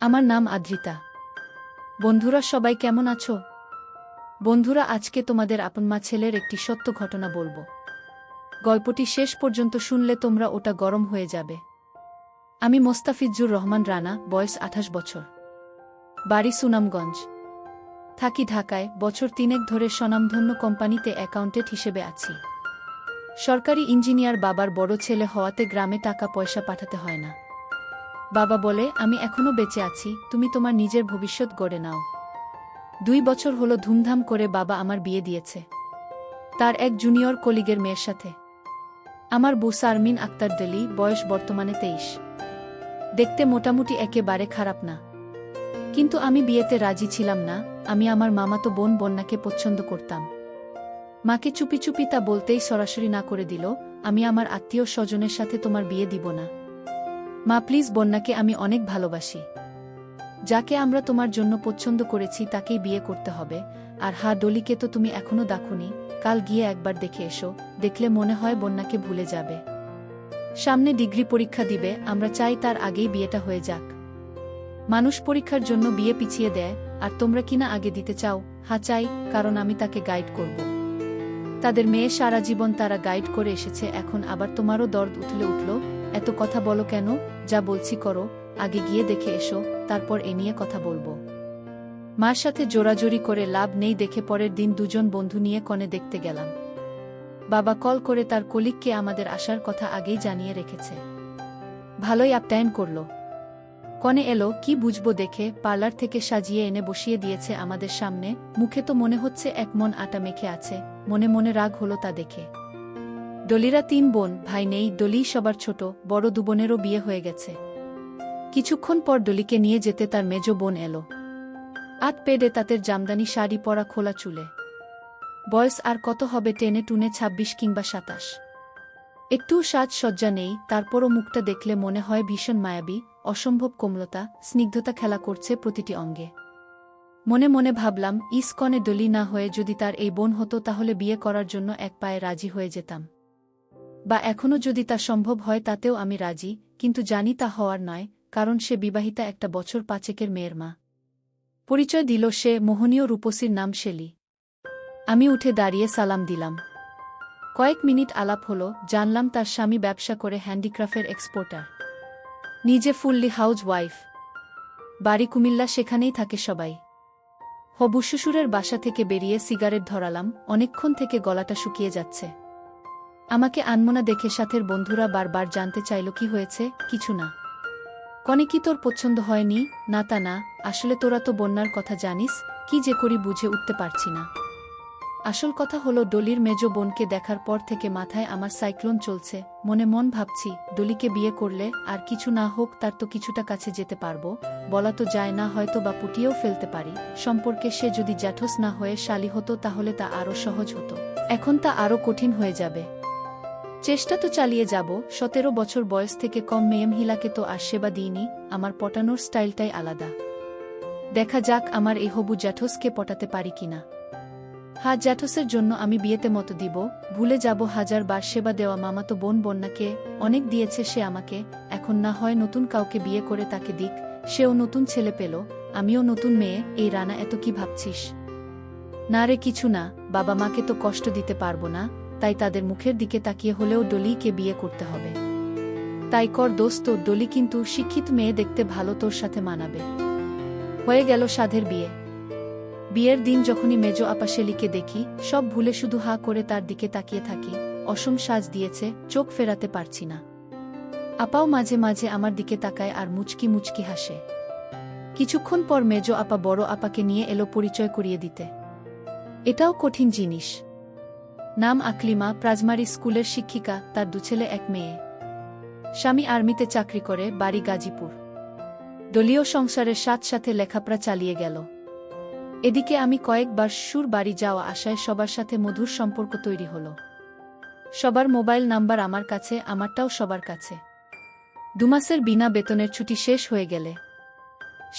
আমার নাম আদ্রিতা। বন্ধুরা সবাই কেমন আছো? বন্ধুরা, আজকে তোমাদের আপনমা ছেলের একটি সত্য ঘটনা বলবো। গল্পটি শেষ পর্যন্ত শুনলে তোমরা ওটা গরম হয়ে যাবে। আমি মোস্তাফিজুর রহমান রানা, বয়স 28 বছর, বাড়ি সুনামগঞ্জ, থাকি ঢাকায়। বছর 3 ধরে স্বনামধন্য কোম্পানিতে অ্যাকাউন্টেন্ট হিসেবে আছি। সরকারি ইঞ্জিনিয়ার। বাবার বড় ছেলে হওয়াতে গ্রামে টাকা পয়সা পাঠাতে হয় না। বাবা বলে, আমি এখনো বেঁচে আছি, তুমি তোমার নিজের ভবিষ্যৎ গড়ে নাও। 2 বছর হলো ধুমধাম করে বাবা আমার বিয়ে দিয়েছে, তার এক জুনিয়র কলিগের মেয়ের সাথে। আমার বউ শারমিন আক্তার দলি, বয়স বর্তমানে 23। দেখতে মোটামুটি একেবারে খারাপ না, কিন্তু আমি বিয়েতে রাজি ছিলাম না। আমি আমার মামাতো বোন বন্যাকে পছন্দ করতাম। মাকে চুপি চুপি তা বলতেই সরাসরি না করে দিল, আমি আমার আত্মীয় স্বজনের সাথে তোমার বিয়ে দিব না। মা প্লিজ, বন্যাকে আমি অনেক ভালোবাসি। যাকে আমরা তোমার জন্য পছন্দ করেছি তাকেই বিয়ে করতে হবে। আর ডলিকে তো তুমি এখনো দেখোনি, কাল গিয়ে একবার দেখে এসো, দেখলে মনে হয় বন্যাকে ভুলে যাবে। সামনে ডিগ্রি পরীক্ষা দিবে, আমরা চাই তার আগেই বিয়েটা হয়ে যাক। মানুষ পরীক্ষার জন্য বিয়ে পিছিয়ে দেয়, আর তোমরা কিনা আগে দিতে চাও। চাই, কারণ আমি তাকে গাইড করব। তাদের মেয়ে সারা জীবন তারা গাইড করে এসেছে, এখন আবার তোমারও দর্দ উঠল। এত কথা বলো কেন? যা বলছি করো, আগে গিয়ে দেখে এসো, তারপর এ নিয়ে কথা বলবো। মার সাথে জোরাজোরি করে লাভ নেই দেখে পরের দিন দুজন বন্ধু নিয়ে কনে দেখতে গেলাম। বাবা কল করে তার কলিগকে আমাদের আসার কথা আগেই জানিয়ে রেখেছে। ভালোই আপ্যায়ন করল। কনে এলো, কি বুঝবো দেখে পার্লার থেকে সাজিয়ে এনে বসিয়ে দিয়েছে আমাদের সামনে। মুখে তো মনে হচ্ছে 1 মণ আটা মেখে আছে, মনে মনে রাগ হলো তা দেখে। ডলিরা 3 বোন, ভাই নেই। ডলি সবার ছোট, বড় 2 বোনেরও বিয়ে হয়ে গেছে। কিছুক্ষণ পর ডলিকে নিয়ে যেতে তার মেজ বোন এলো। আত পেডে তাদের জামদানি শাড়ি পরা, খোলা চুলে। বয়স আর কত হবে, টেনে টুনে 26 কিংবা 27। একটুও সাজসজ্জা নেই, তারপরও মুখটা দেখলে মনে হয় ভীষণ মায়াবী। অসম্ভব কোমলতা, স্নিগ্ধতা খেলা করছে প্রতিটি অঙ্গে। মনে মনে ভাবলাম, ইসকনে ডলি না হয়ে যদি তার এই বোন হতো তাহলে বিয়ে করার জন্য এক পায়ে রাজি হয়ে যেতাম। বা এখনও যদি তা সম্ভব হয় তাতেও আমি রাজি, কিন্তু জানি তা হওয়ার নয়, কারণ সে বিবাহিতা, একটা বছর 5 মেয়ের মা। পরিচয় দিল সে, মোহনীয় রূপসীর নাম শেলি। আমি উঠে দাঁড়িয়ে সালাম দিলাম। কয়েক মিনিট আলাপ হলো, জানলাম তার স্বামী ব্যবসা করে, হ্যান্ডিক্রাফটের এক্সপোর্টার। নিজে ফুললি হাউস ওয়াইফ। বাড়ি কুমিল্লা, সেখানেই থাকে সবাই। হবু শ্বশুরের বাসা থেকে বেরিয়ে সিগারেট ধরালাম, অনেকক্ষণ থেকে গলাটা শুকিয়ে যাচ্ছে। আমাকে আনমনা দেখে সাথের বন্ধুরা বারবার জানতে চাইল কি হয়েছে। কিছু না। কনে, কি তোর পছন্দ হয়নি? না তা না, আসলে তোরা তো বন্যার কথা জানিস, কি যে করি বুঝে উঠতে পারছি না। আসল কথা হলো, ডলির মেজ বোনকে দেখার পর থেকে মাথায় আমার সাইক্লোন চলছে। মনে মন ভাবছি, ডলিকে বিয়ে করলে আর কিছু না হোক তার তো কিছুটা কাছে যেতে পারবো। বলা তো যায় না, হয়তো বা পুটিয়েও ফেলতে পারি। সম্পর্কে সে যদি জ্যাঠস না হয়ে শালি হতো তাহলে তা আরও সহজ হতো, এখন তা আরও কঠিন হয়ে যাবে। চেষ্টা তো চালিয়ে যাব। 17 বছর বয়স থেকে কম মেয়ে মহিলাকে তো আর সেবা দিইনি। আমার পটানোর স্টাইলটাই আলাদা। দেখা যাক আমার এই হবু জ্যাঠসকে পটাতে পারি কিনা। জ্যাঠসের জন্য আমি বিয়েতে মত দিব, ভুলে যাব 1000 বার সেবা দেওয়া মামাতো বোন বন্যাকে। অনেক দিয়েছে সে আমাকে, এখন না হয় নতুন কাউকে বিয়ে করে তাকে দিক। সেও নতুন ছেলে পেল, আমিও নতুন মেয়ে। এই রানা, এত কি ভাবছিস? না রে, কিছু না। বাবা মাকে তো কষ্ট দিতে পারবো না, তাই তাদের মুখের দিকে তাকিয়ে হলেও ডলিকে বিয়ে করতে হবে। তাই কর দোস্ত, ডলি কিন্তু শিক্ষিত মেয়ে, দেখতে ভালো, তোর সাথে মানাবে। হয়ে গেল সাধের বিয়ে। বিয়ের দিন যখনই মেজ আপা শেলিকে দেখি, সব ভুলে শুধু করে তার দিকে তাকিয়ে থাকি। অসম সাজ দিয়েছে, চোখ ফেরাতে পারছি না। আপাও মাঝে মাঝে আমার দিকে তাকায় আর মুচকি মুচকি হাসে। কিছুক্ষণ পর মেজ আপা বড় আপাকে নিয়ে এলো পরিচয় করিয়ে দিতে। এটাও কঠিন জিনিস। নাম আকলিমা, প্রাইমারি স্কুলের শিক্ষিকা, তার 2 ছেলে 1 মেয়ে। স্বামী আর্মিতে চাকরি করে, বাড়ি গাজীপুর। দলীয় সংসারের সাথে লেখাপড়া চালিয়ে গেল। এদিকে আমি কয়েকবার শ্বশুর বাড়ি যাওয়া আসায় সবার সাথে মধুর সম্পর্ক তৈরি হলো। সবার মোবাইল নাম্বার আমার কাছে, আমারটাও সবার কাছে। 2 মাসের বিনা বেতনের ছুটি শেষ হয়ে গেলে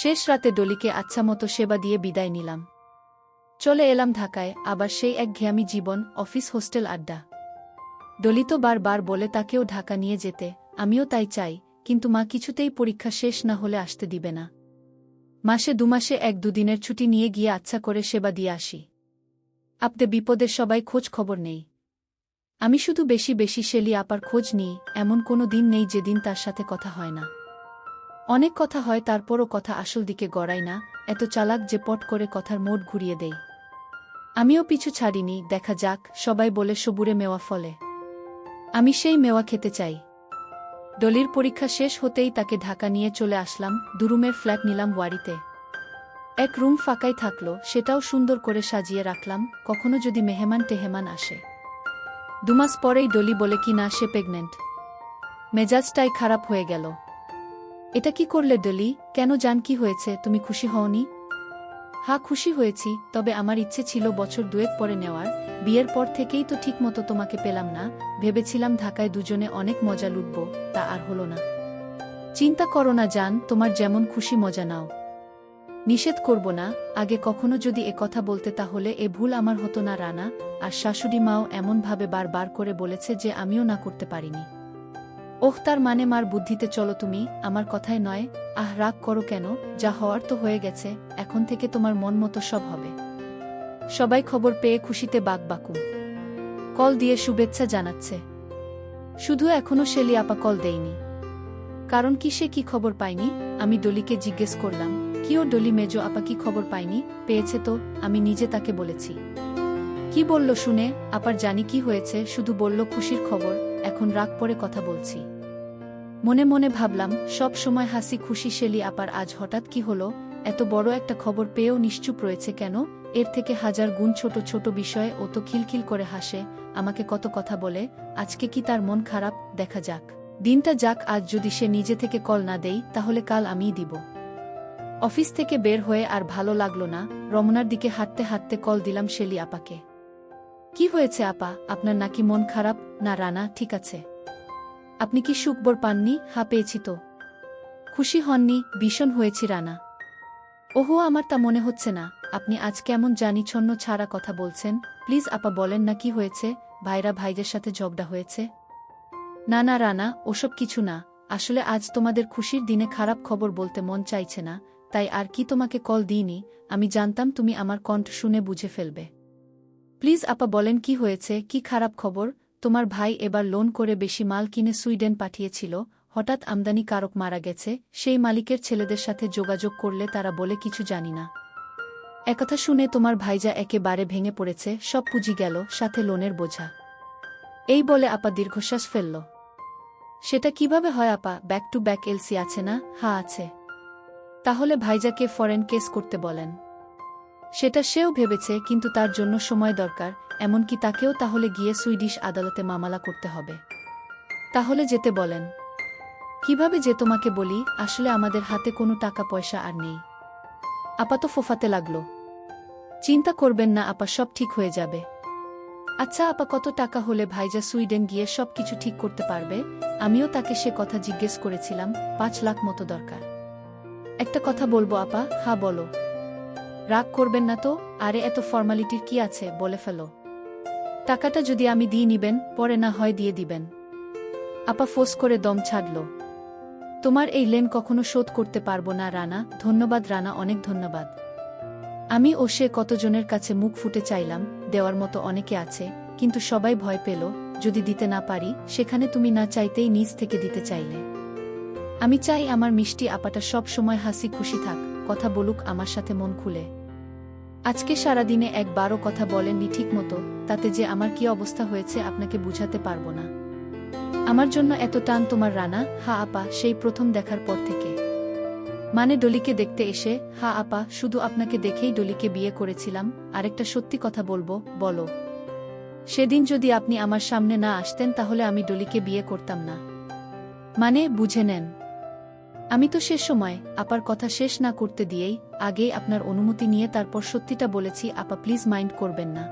শেষ রাতে ডলিকে আচ্ছামতো সেবা দিয়ে বিদায় নিলাম। চলে এলাম ঢাকায়, আবার সেই একঘেয়ামি জীবন, অফিস হোস্টেল আড্ডা। ডলি তো বারবার বলে তাকেও ঢাকা নিয়ে যেতে, আমিও তাই চাই, কিন্তু মা কিছুতেই পরীক্ষা শেষ না হলে আসতে দিবে না। মাসে 2 মাসে 1-2 দিনের ছুটি নিয়ে গিয়ে আচ্ছা করে সেবা দিয়ে আসি। আপদে বিপদের সবাই খোঁজ খবর নেই। আমি শুধু বেশি বেশি শেলি আপার খোঁজ নিই, এমন কোনো দিন নেই যেদিন তার সাথে কথা হয় না। অনেক কথা হয়, তারপরও কথা আসল দিকে গড়ায় না, এত চালাক যে পট করে কথার মোড় ঘুরিয়ে দেই। আমিও পিছু ছাড়িনি, দেখা যাক, সবাই বলে সবুরে মেওয়া ফলে। আমি সেই মেওয়া খেতে চাই। ডলির পরীক্ষা শেষ হতেই তাকে ঢাকা নিয়ে চলে আসলাম, 2 রুমের ফ্ল্যাট নিলাম ওয়ারিতে। এক রুম ফাঁকাই থাকলো, সেটাও সুন্দর করে সাজিয়ে রাখলাম, কখনো যদি মেহমান টেহমান আসে। 2 মাস পরেই ডলি বলে কি না সে প্রেগনেন্ট। মেজাজটাই খারাপ হয়ে গেল। এটা কি করলে ডলি? কেন জান, কি হয়েছে, তুমি খুশি হওনি? হ্যাঁ খুশি হয়েছি, তবে আমার ইচ্ছে ছিল বছর 2 পরে নেওয়ার। বিয়ের পর থেকেই তো ঠিকমতো তোমাকে পেলাম না। ভেবেছিলাম ঢাকায় দুজনে অনেক মজা লুটব, তা আর হলো না। চিন্তা করো না জান, তোমার যেমন খুশি মজা নাও। নিষেধ করব না। আগে কখনো যদি এ কথা বলতে তাহলে এ ভুল আমার হতো না রানা। আর শাশুড়ি মাও এমনভাবে বারবার করে বলেছে যে আমিও না করতে পারিনি। ওহ, তার মানে মার বুদ্ধিতে চলো তুমি, আমার কথায় নয়। আহ, রাগ করো কেন? যা হওয়ার তো হয়ে গেছে, এখন থেকে তোমার মন মতো সব হবে। সবাই খবর পেয়ে খুশিতে বাকবাকু। কল দিয়ে শুভেচ্ছা জানাচ্ছে। শুধু এখনো শেলি আপা কল দেয়নি। কারণ কি, সে কি খবর পায়নি? আমি ডলিকে জিজ্ঞেস করলাম, কিও ডলি, মেজো আপা কি খবর পায়নি? পেয়েছে তো, আমি নিজে তাকে বলেছি। কি বলল শুনে? আপার জানি কি হয়েছে, শুধু বলল খুশির খবর। এখন রাগ পরে কথা বলছি। মনে মনে ভাবলাম, সব সময় হাসি খুশি শেলি আপার আজ হঠাৎ কি হলো? এত বড় একটা খবর পেয়েও নিশ্চুপ রয়েছে কেন? এর থেকে 1000 গুণ ছোট ছোট বিষয়ে ও তো খিলখিল করে হাসে, আমাকে কত কথা বলে। আজকে কি তার মন খারাপ? দেখা যাক, দিনটা যাক। আজ যদি সে নিজে থেকে কল না দেই, তাহলে কাল আমিই দিব। অফিস থেকে বের হয়ে আর ভালো লাগলো না, রমনার দিকে হাঁটতে হাঁটতে কল দিলাম শেলি আপাকে। কি হয়েছে আপা, আপনার নাকি মন খারাপ? না রানা, ঠিক আছে। আপনি কি সুখবর পাননি? হ্যাঁ পেয়েছি তো। খুশি হননি? ভীষণ হয়েছি রানা। ওহো, আমার তা মনে হচ্ছে না। আপনি আজ কেমন জানি ছন্ন ছাড়া কথা বলছেন। প্লিজ আপা বলেন না কি হয়েছে? ভাইরা ভাইদের সাথে ঝগড়া হয়েছে? না না রানা, ওসব কিছু না। আসলে আজ তোমাদের খুশির দিনে খারাপ খবর বলতে মন চাইছে না, তাই আর কি তোমাকে কল দিইনি। আমি জানতাম তুমি আমার কণ্ঠ শুনে বুঝে ফেলবে। প্লিজ আপা বলেন কি হয়েছে, কি খারাপ খবর? তোমার ভাই এবার লোন করে বেশি মাল কিনে সুইডেন পাঠিয়েছিল, হঠাৎ আমদানিকারক মারা গেছে, সেই মালিকের ছেলেদের সাথে যোগাযোগ করলে তারা বলে কিছু জানি না। একথা শুনে তোমার ভাইজা একেবারে ভেঙে পড়েছে, সব পুঁজি গেল, সাথে লোনের বোঝা। এই বলে আপা দীর্ঘশ্বাস ফেলল। সেটা কিভাবে হয় আপা? ব্যাক টু ব্যাক এলসি আছে না? হ্যাঁ আছে। তাহলে ভাইজাকে ফরেন কেস করতে বলেন। সেটা সেও ভেবেছে, কিন্তু তার জন্য সময় দরকার। এমনকি তাকেও তাহলে গিয়ে সুইডিশ আদালতে মামলা করতে হবে। তাহলে যেতে বলেন। কিভাবে যে তোমাকে বলি, আসলে আমাদের হাতে কোনো টাকা পয়সা আর নেই। আপা তো ফোফাতে লাগলো। চিন্তা করবেন না আপা, সব ঠিক হয়ে যাবে। আচ্ছা আপা, কত টাকা হলে ভাইজা সুইডেন গিয়ে সব কিছু ঠিক করতে পারবে? আমিও তাকে সে কথা জিজ্ঞেস করেছিলাম। 5 লাখ মতো দরকার। একটা কথা বলবো আপা? হ্যাঁ বলো। রাগ করবেন না তো? আরে এত ফর্মালিটির কি আছে, বলে ফেলো। টাকাটা যদি আমি দিয়ে নিবেন, পরে না হয় দিয়ে দিবেন। আপা ফোঁস করে দম ছাড়ল। তোমার এই লেন কখনো শোধ করতে পারবো না রানা। ধন্যবাদ রানা, অনেক ধন্যবাদ। আমি ও সে কতজনের কাছে মুখ ফুটে চাইলাম, দেওয়ার মতো অনেকে আছে, কিন্তু সবাই ভয় পেল, যদি দিতে না পারি, সেখানে তুমি না চাইতেই নিজ থেকে দিতে চাইলে। আমি চাই আমার মিষ্টি আপাটা সব সময় হাসি খুশি থাক, কথা বলুক আমার সাথে মন খুলে। আজকে সারাদিনে একবারও কথা বলেননি ঠিক মতো, তাতে যে আমার কি অবস্থা হয়েছে আপনাকে বুঝাতে পারবো না। আমার জন্য এত টান তোমার রানা? হ্যাঁ আপা, সেই প্রথম দেখার পর থেকে। মানে ডলিকে দেখতে এসে? হ্যাঁ আপা, শুধু আপনাকে দেখেই ডলিকে বিয়ে করেছিলাম। আরেকটা সত্যি কথা বলবো? বলো। সেদিন যদি আপনি আমার সামনে না আসতেন তাহলে আমি ডলিকে বিয়ে করতাম না। মানে বুঝে নেন। আমি তো সে সময় আপার কথা শেষ না করতে দিয়েই আগেই আপনার অনুমতি নিয়ে তারপর সত্যিটা বলেছি। আপা প্লিজ মাইন্ড করবেন না।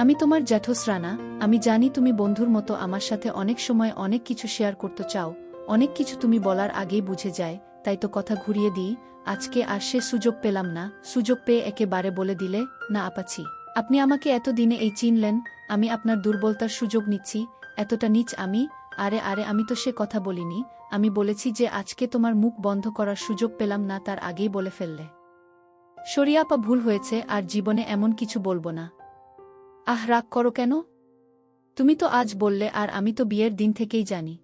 আমি তোমার জ্যাঠস রানা। আমি জানি তুমি বন্ধুর মতো আমার সাথে অনেক সময় অনেক কিছু শেয়ার করতে চাও, অনেক কিছু তুমি বলার আগেই বুঝে যায়, তাই তো কথা ঘুরিয়ে দিই। আজকে আর সে সুযোগ পেলাম না, সুযোগ পেয়ে একেবারে বলে দিলে না আপাছি। আপনি আমাকে এত দিনে এই চিনলেন, আমি আপনার দুর্বলতার সুযোগ নিচ্ছি? এতটা নিচ আমি? আরে আরে, আমি তো সে কথা বলিনি। আমি বলেছি যে আজকে তোমার মুখ বন্ধ করার সুযোগ পেলাম না তার আগেই বলে ফেললে। শরিয়া আপা, ভুল হয়েছে, আর জীবনে এমন কিছু বলবো না। আহ, রাগ করো কেন? তুমি তো আজ বললে, আর আমি তো বিয়ের দিন থেকেই জানি।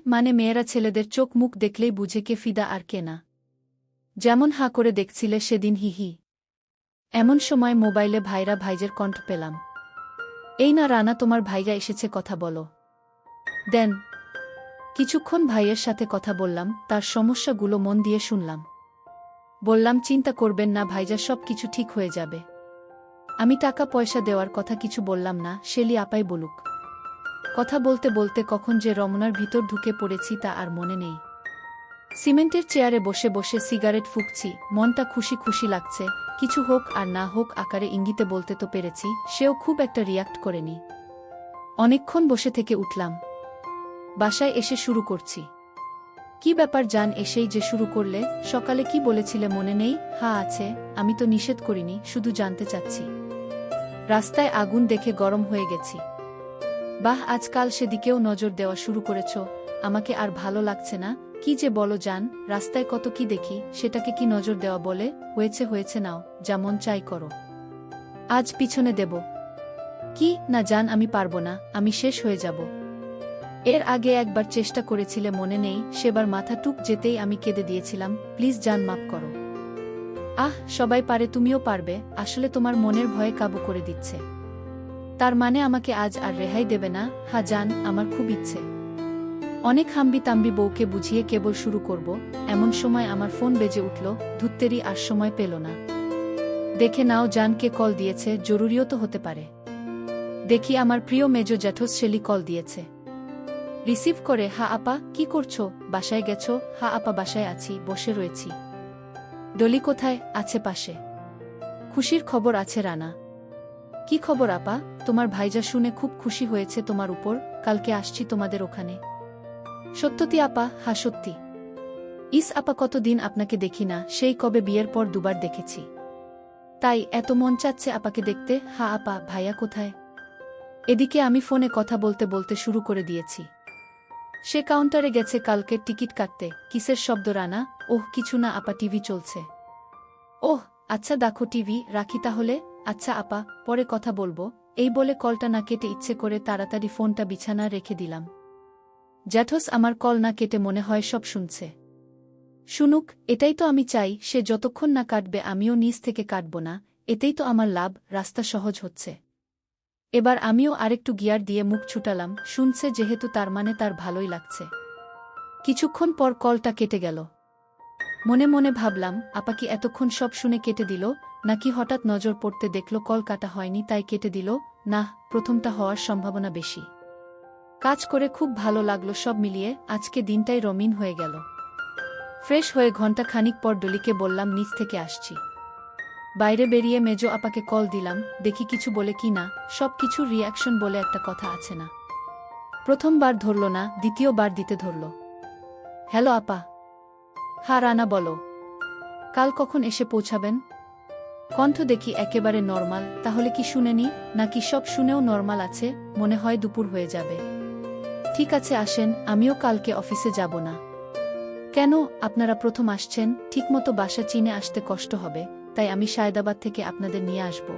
মানে মেয়েরা ছেলেদের চোখ মুখ দেখলেই বুঝে কে ফিদা আর কে না। যেমন হাঁ করে দেখছিলে সেদিন, হিহি। এমন সময় মোবাইলে ভাইজের কণ্ঠ পেলাম। এই না রানা, তোমার ভাইয়া এসেছে, কথা বলো। দেন। কিছুক্ষণ ভাইয়ের সাথে কথা বললাম, তার সমস্যাগুলো মন দিয়ে শুনলাম। বললাম, চিন্তা করবেন না ভাইজা, সব কিছু ঠিক হয়ে যাবে। আমি টাকা পয়সা দেওয়ার কথা কিছু বললাম না, শেলি আপাই বলুক। কথা বলতে বলতে কখন যে রমনার ভিতর ঢুকে পড়েছি তা আর মনে নেই। সিমেন্টের চেয়ারে বসে বসে সিগারেট ফুঁকছি, মনটা খুশি খুশি লাগছে। কিছু হোক আর না হোক আকারে ইঙ্গিতে বলতে তো পেরেছি, সেও খুব একটা রিয়াক্ট করেনি। অনেকক্ষণ বসে থেকে উঠলাম। বাসায় এসে শুরু করছি। কি ব্যাপার জান, এসেই যে শুরু করলে? সকালে কি বলেছিলে মনে নেই? হ্যাঁ আছে, আমি তো নিষেধ করিনি, শুধু জানতে চাচ্ছি। রাস্তায় আগুন দেখে গরম হয়ে গেছি। বাহ, আজকাল সেদিকেও নজর দেওয়া শুরু করেছ। আমাকে আর ভালো লাগছে না। কি যে বলো জান, রাস্তায় কত কি দেখি, সেটাকে কি নজর দেওয়া বলে? হয়েছে নাও, যা মন চাই করো। আজ পিছনে দেব। কি না জান, আমি পারবো না, আমি শেষ হয়ে যাব। এর আগে একবার চেষ্টা করেছিলে মনে নেই? সেবার মাথা টুক যেতেই আমি কেঁদে দিয়েছিলাম। প্লিজ জান, মাপ করো। আহ, সবাই পারে, তুমিও পারবে। আসলে তোমার মনের ভয়ে কাবু করে দিচ্ছে। তার মানে আমাকে আজ আর রেহাই দেবে না? হ্যাঁ জান, আমার খুব ইচ্ছে। অনেক হাম্বি তাম্বি বউকে বুঝিয়ে কেবল শুরু করব, এমন সময় আমার ফোন বেজে উঠল। ধুত্তেরি, আর সময় পেল না। দেখে নাও জান, কে কল দিয়েছে, জরুরিও তো হতে পারে। দেখি আমার প্রিয় মেজো জ্যাঠস শেলি কল দিয়েছে। রিসিভ করে, হা আপা, কি করছো? বাসায় গেছো? হা আপা, বাসায় আছি, বসে রয়েছি। ডলি কোথায়? আছে পাশে। খুশির খবর আছে রানা। কি খবর আপা? তোমার ভাইজা শুনে খুব খুশি হয়েছে তোমার উপর, কালকে আসছি তোমাদের ওখানে। সত্যি আপা? হ্যাঁ সত্যি। ইস আপা, কতদিন আপনাকে দেখি না, সেই কবে বিয়ের পর দুবার দেখেছি। তাই এত মন চাচ্ছে আপাকে দেখতে। হ্যাঁ আপা, ভাইয়া কোথায়? এদিকে আমি ফোনে কথা বলতে বলতে শুরু করে দিয়েছি। সে কাউন্টারে গেছে কালকের টিকিট কাটতে। কিসের শব্দ রানা? ওহ কিছু না আপা, টিভি চলছে। ওহ আচ্ছা, দেখো টিভি, রাখি তাহলে। আচ্ছা আপা, পরে কথা বলবো। এই বলে কলটা না কেটে ইচ্ছে করে তাড়াতাড়ি ফোনটা বিছানা রেখে দিলাম। জ্যাঠস আমার কল না কেটে মনে হয় সব শুনছে। শুনুক, এটাই তো আমি চাই। সে যতক্ষণ না কাটবে আমিও নিজ থেকে কাটব না, এতেই তো আমার লাভ, রাস্তা সহজ হচ্ছে। এবার আমিও আরেকটু গিয়ার দিয়ে মুখ ছুটালাম। শুনছে যেহেতু তার মানে তার ভালোই লাগছে। কিছুক্ষণ পর কলটা কেটে গেল। মনে মনে ভাবলাম, আপা কি এতক্ষণ সব শুনে কেটে দিল, নাকি হঠাৎ নজর পড়তে দেখল কল কাটা হয়নি তাই কেটে দিল? না, প্রথমটা হওয়ার সম্ভাবনা বেশি। কাজ করে খুব ভালো লাগলো, সব মিলিয়ে আজকে দিনটাই রঙিন হয়ে গেল। ফ্রেশ হয়ে ঘণ্টা খানিক পর ডলিকে বললাম নিচ থেকে আসছি। বাইরে বেরিয়ে মেজো আপাকে কল দিলাম, দেখি কিছু বলে কি না। সব কিছুর রিয়াকশন বলে একটা কথা আছে না? প্রথমবার ধরল না, দ্বিতীয়বার দিতে ধরল। হ্যালো আপা। হ্যাঁ রানা বলো। কাল কখন এসে পৌঁছাবেন? কণ্ঠ দেখি একেবারে নরমাল। তাহলে কি শুনেনি, নাকি সব শুনেও নরমাল আছে? মনে হয় দুপুর হয়ে যাবে। ঠিক আছে আসেন, আমিও কালকে অফিসে যাব না। কেন? আপনারা প্রথম আসছেন, ঠিকমতো বাসা চিনে আসতে কষ্ট হবে, তাই আমি সায়দাবাদ থেকে আপনাদের নিয়ে আসব।